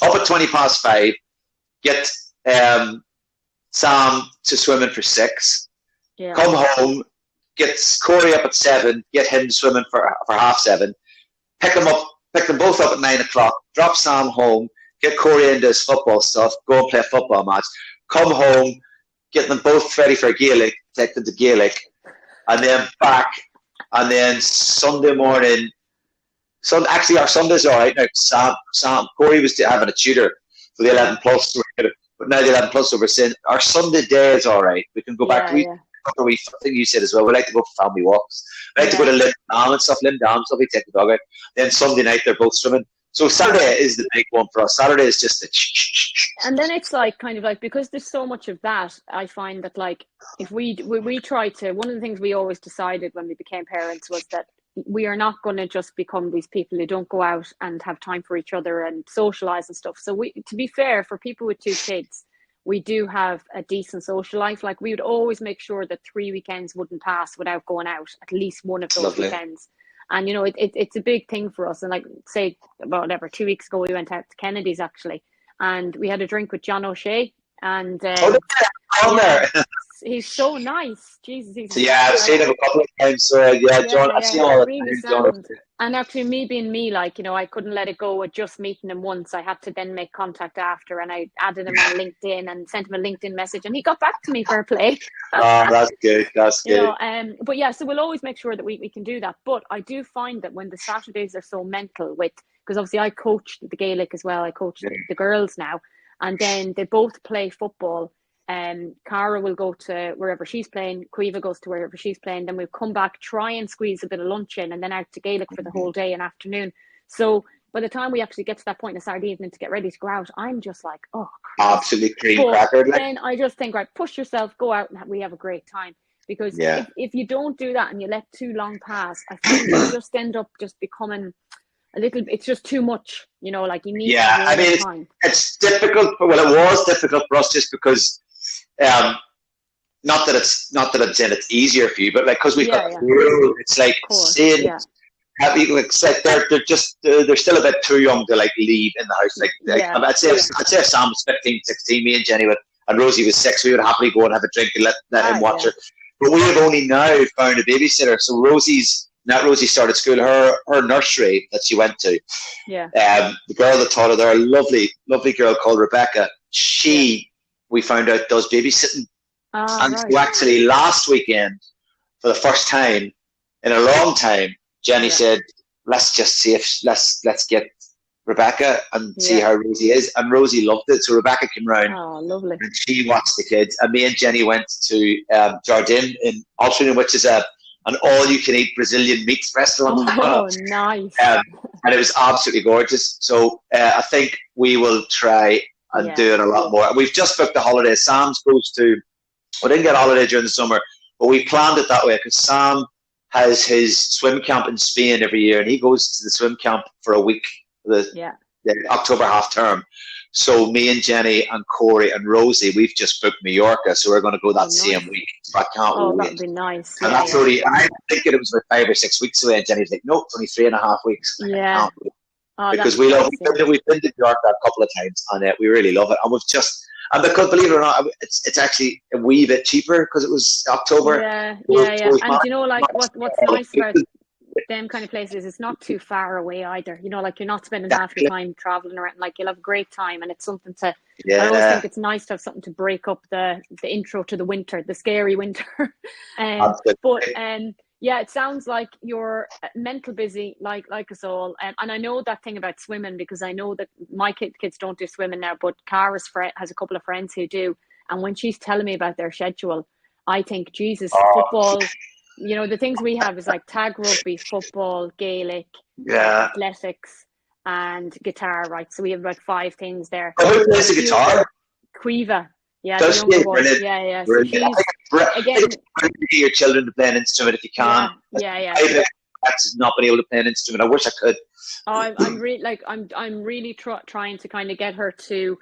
Speaker 2: up at 5:20. Get Sam to swimming for 6.
Speaker 1: Yeah.
Speaker 2: Come home, get Corey up at 7. Get him swimming for 7:30. Pick them both up at 9 o'clock. Drop Sam home. Get Corey into his football stuff. Go and play a football match. Come home. Get them both ready for Gaelic. Take them to Gaelic, and then back. And then Sunday morning. Actually, our Sunday's all right now. Corey was having a tutor for the 11 plus, but now the 11 plus over saying our Sunday day is all right. We can go back. I think you said as well. We like to go for family walks. We like to go to Lindam and stuff. We take the dog out. Then Sunday night they're both swimming. So Saturday is the big one for us. Saturday is just
Speaker 1: and then it's like kind of like, because there's so much of that, I find that like if we try to, one of the things we always decided when we became parents was that we are not going to just become these people who don't go out and have time for each other and socialize and stuff. So to be fair, for people with 2 kids, we do have a decent social life. Like we would always make sure that 3 weekends wouldn't pass without going out, at least one of those weekends. And, it's a big thing for us. And like, say, about 2 weeks ago, we went out to Kennedy's actually, and we had a drink with John O'Shea. And he's so nice. Jesus,
Speaker 2: I've seen him a couple of times. So John, I've seen all the John.
Speaker 1: And actually, me being me, like, I couldn't let it go with just meeting him once. I had to then make contact after, and I added him on LinkedIn and sent him a LinkedIn message, and he got back to me, fair play.
Speaker 2: That's good. That's good.
Speaker 1: But yeah, so we'll always make sure that we can do that. But I do find that when the Saturdays are so mental because obviously I coach the Gaelic as well. I coach the girls now, and then they both play football. Cara will go to wherever she's playing, Quiva goes to wherever she's playing, then we'll come back, try and squeeze a bit of lunch in, and then out to Gaelic for the whole day and afternoon. So by the time we actually get to that point in Saturday evening to get ready to go out, I'm just like, oh,
Speaker 2: absolutely cream cracker.
Speaker 1: Then I just think, right, push yourself, go out, and we have a great time. Because if you don't do that and you let too long pass, I think you just end up just becoming it's just too much, like you need time.
Speaker 2: It's difficult. Well, it was difficult for us just because not that I'm saying it's easier for you, but like because we've got it's like saying it's like they're still a bit too young to like leave in the house. I'd say if Sam was 15, 16, me and Jenny and Rosie was 6, we would happily go and have a drink and let him watch her. But we have only now found a babysitter. So Rosie started school. Her nursery that she went to. The girl that taught her there, a lovely girl called Rebecca. We found out does babysitting. So actually last weekend, for the first time in a long time, Jenny said, let's just see if let's get Rebecca and see
Speaker 1: Yeah.
Speaker 2: how Rosie is. And Rosie loved it. So Rebecca came round
Speaker 1: Oh, lovely.
Speaker 2: and she watched the kids. And me and Jenny went to Jardin in Altrincham, which is an all-you-can-eat Brazilian meats restaurant.
Speaker 1: Oh, nice.
Speaker 2: And it was absolutely gorgeous. So I think we will try and do it a lot more. We've just booked the holiday. Sam's goes to, we didn't get a holiday during the summer, but we planned it that way because Sam has his swim camp in Spain every year, and he goes to the swim camp for a week, the October half term. So me and Jenny and Corey and Rosie, we've just booked Mallorca, so we're going to go that same week. So I can't wait.
Speaker 1: That'd be nice.
Speaker 2: And that's only, and I'm thinking it was like 5 or 6 weeks away, and Jenny's like, no, it's only 3.5 weeks.
Speaker 1: Yeah.
Speaker 2: Because we've been to Mallorca a couple of times, and we really love it. And we've just, and because believe it or not, it's actually a wee bit cheaper because it was October.
Speaker 1: Yeah. And you know, like what's nice about them kind of places, it's not too far away either. You know, like you're not spending half your time traveling around. Like you'll have a great time, and it's something to. I always think it's nice to have something to break up the intro to the winter, the scary winter. Yeah, it sounds like you're mental busy, like us all. And I know that thing about swimming because I know that my kids don't do swimming now, but Cara's has a couple of friends who do. And when she's telling me about their schedule, I think, Jesus, football. You know, the things we have is like tag rugby, football, Gaelic, athletics, and guitar, right? So we have about 5 things there.
Speaker 2: Who plays the guitar?
Speaker 1: Quiva. Yeah,
Speaker 2: Does
Speaker 1: the younger one.
Speaker 2: brilliant.
Speaker 1: Yeah.
Speaker 2: So
Speaker 1: again,
Speaker 2: to get your children to play an instrument if you can.
Speaker 1: Yeah.
Speaker 2: I've not been able to play an instrument. I wish I could.
Speaker 1: I'm really trying to kind of get her to,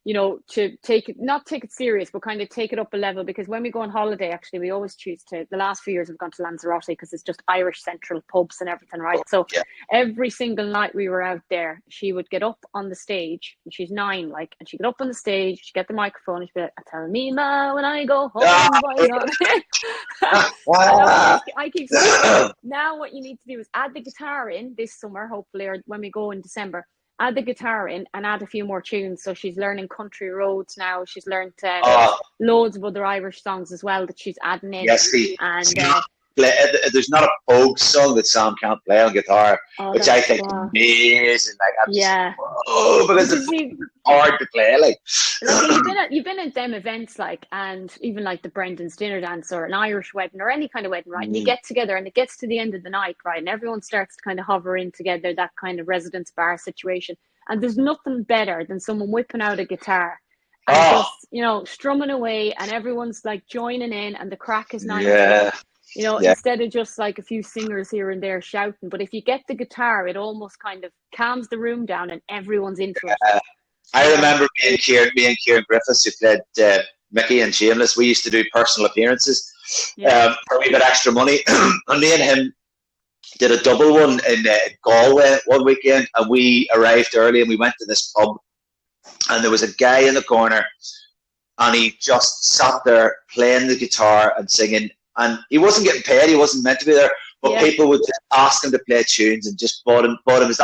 Speaker 1: you know, to not take it serious, but kind of take it up a level, because when we go on holiday, actually, we always choose to, the last few years we've gone to Lanzarote because it's just Irish central pubs and everything, right? So every single night we were out there, she would get up on the stage, and she's 9, like, and she'd get up on the stage, she'd get the microphone, and she'd be like, tell me, Ma, when I go home, why not? I keep saying, now what you need to do is add the guitar in this summer, hopefully, or when we go in December. Add the guitar in and add a few more tunes. So she's learning Country Roads now. She's learned loads of other Irish songs as well that she's adding in.
Speaker 2: Yes, there's not a folk song that Sam can't play on guitar, which I think is amazing. Like, I'm just, because it's hard to play. Like
Speaker 1: you've been at them events, like, and even like the Brendan's dinner dance or an Irish wedding or any kind of wedding, right? And you get together and it gets to the end of the night, right? And everyone starts to kind of hover in together, that kind of residence bar situation. And there's nothing better than someone whipping out a guitar and just, you know, strumming away, and everyone's like joining in, and the crack is nice. You know, instead of just like a few singers here and there shouting. But if you get the guitar, it almost kind of calms the room down and everyone's into it.
Speaker 2: I remember me and Kieran Griffiths, who played Mickey and Shameless, we used to do personal appearances for a wee bit extra money. And me and him did a double one in Galway one weekend, and we arrived early and we went to this pub, and there was a guy in the corner, and he just sat there playing the guitar and singing. And he wasn't getting paid. He wasn't meant to be there. But people would just ask him to play tunes and just bought him.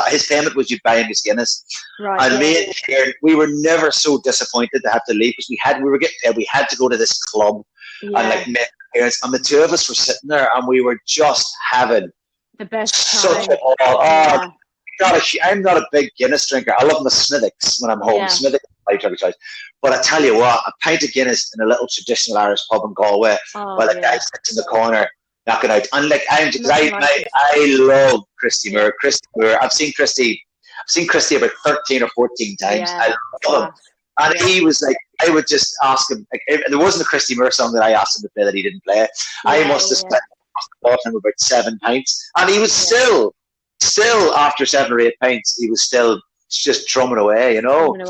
Speaker 2: His payment was you buy him his Guinness.
Speaker 1: Right,
Speaker 2: and me and Kieran, we were never so disappointed to have to leave because we were getting paid. We had to go to this club and like meet parents. And the two of us were sitting there and we were just having
Speaker 1: the best
Speaker 2: such
Speaker 1: time.
Speaker 2: I'm not a big Guinness drinker. I love my Smithwick's when I'm home. Smithwick's my drink of choice. But I tell you what, a pint of Guinness in a little traditional Irish pub in Galway, while the guy sits in the corner knocking out. And like I love Christy Moore. I've seen Christy about 13 or 14 times. I love him. And he was like, I would just ask him, like, if there wasn't a Christy Moore song that I asked him to play that he didn't play. I must have bought him about 7 pints. And he was still after 7 or 8 pints, he was still just drumming away, you know.
Speaker 1: And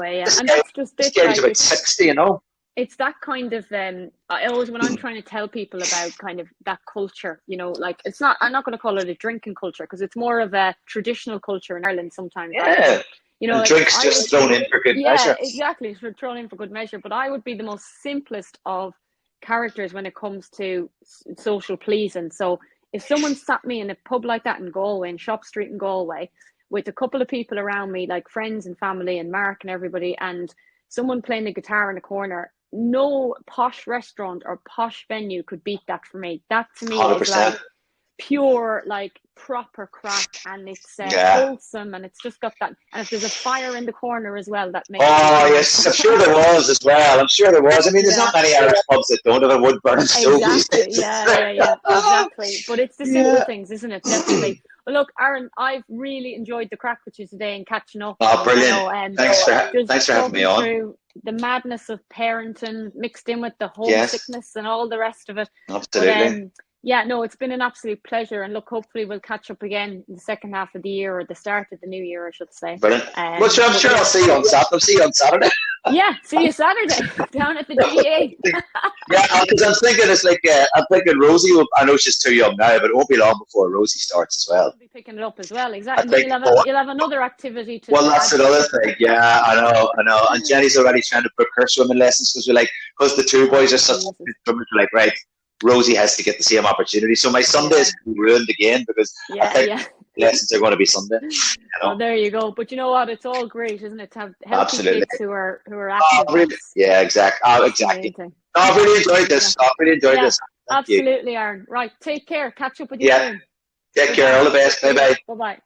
Speaker 1: that's just it.
Speaker 2: This game's about 60, you know.
Speaker 1: It's that kind of I always, when I'm trying to tell people about kind of that culture, you know, like I'm not going to call it a drinking culture because it's more of a traditional culture in Ireland sometimes.
Speaker 2: Yeah.
Speaker 1: You know,
Speaker 2: and drinks just thrown in for good measure.
Speaker 1: Yeah, exactly. It's thrown in for good measure. But I would be the most simplest of characters when it comes to social pleasing. So if someone sat me in a pub like that in Galway, in Shop Street in Galway, with a couple of people around me, like friends and family and Mark and everybody, and someone playing the guitar in a corner, no posh restaurant or posh venue could beat that for me. That to me 100%. Is like pure, like proper crack, and it's wholesome, and it's just got that. And if there's a fire in the corner as well, that makes it
Speaker 2: yes, I'm sure there was as well. I'm sure there was. I mean, there's not many Irish pubs that don't have a wood burning stove.
Speaker 1: Exactly. Yeah, exactly. But it's the simple things, isn't it? Definitely. Well, look, Aaron, I've really enjoyed the crack with you today and catching up.
Speaker 2: Oh, brilliant. Thanks for having me on.
Speaker 1: Through the madness of parenting mixed in with the homesickness and all the rest of it.
Speaker 2: Absolutely.
Speaker 1: But, it's been an absolute pleasure. And look, hopefully we'll catch up again in the second half of the year, or the start of the new year, I should say.
Speaker 2: Brilliant. Well, sure, I'm sure I'll see you on Saturday. I'll see you on Saturday.
Speaker 1: Yeah, see you Saturday down at the GA.
Speaker 2: Yeah, because I'm thinking I'm thinking Rosie I know she's too young now, but it won't be long before Rosie starts as well.
Speaker 1: We'll be picking it up as well, exactly. You'll have another activity to.
Speaker 2: Well, that's another thing. Yeah, I know. And Jenny's already trying to book her swimming lessons because the two boys are such good swimmers. We're like, right, Rosie has to get the same opportunity. So my Sundays can be ruined again because I think lessons are going to be Sunday.
Speaker 1: Oh, there you go. But you know what? It's all great, isn't it, to have healthy kids who are active.
Speaker 2: Really? Yeah, exactly. Exactly. No, I've really enjoyed this. This.
Speaker 1: Absolutely, Aaron. Right. Take care. Catch up with you soon.
Speaker 2: Take care. All the best. Bye-bye.
Speaker 1: Bye-bye.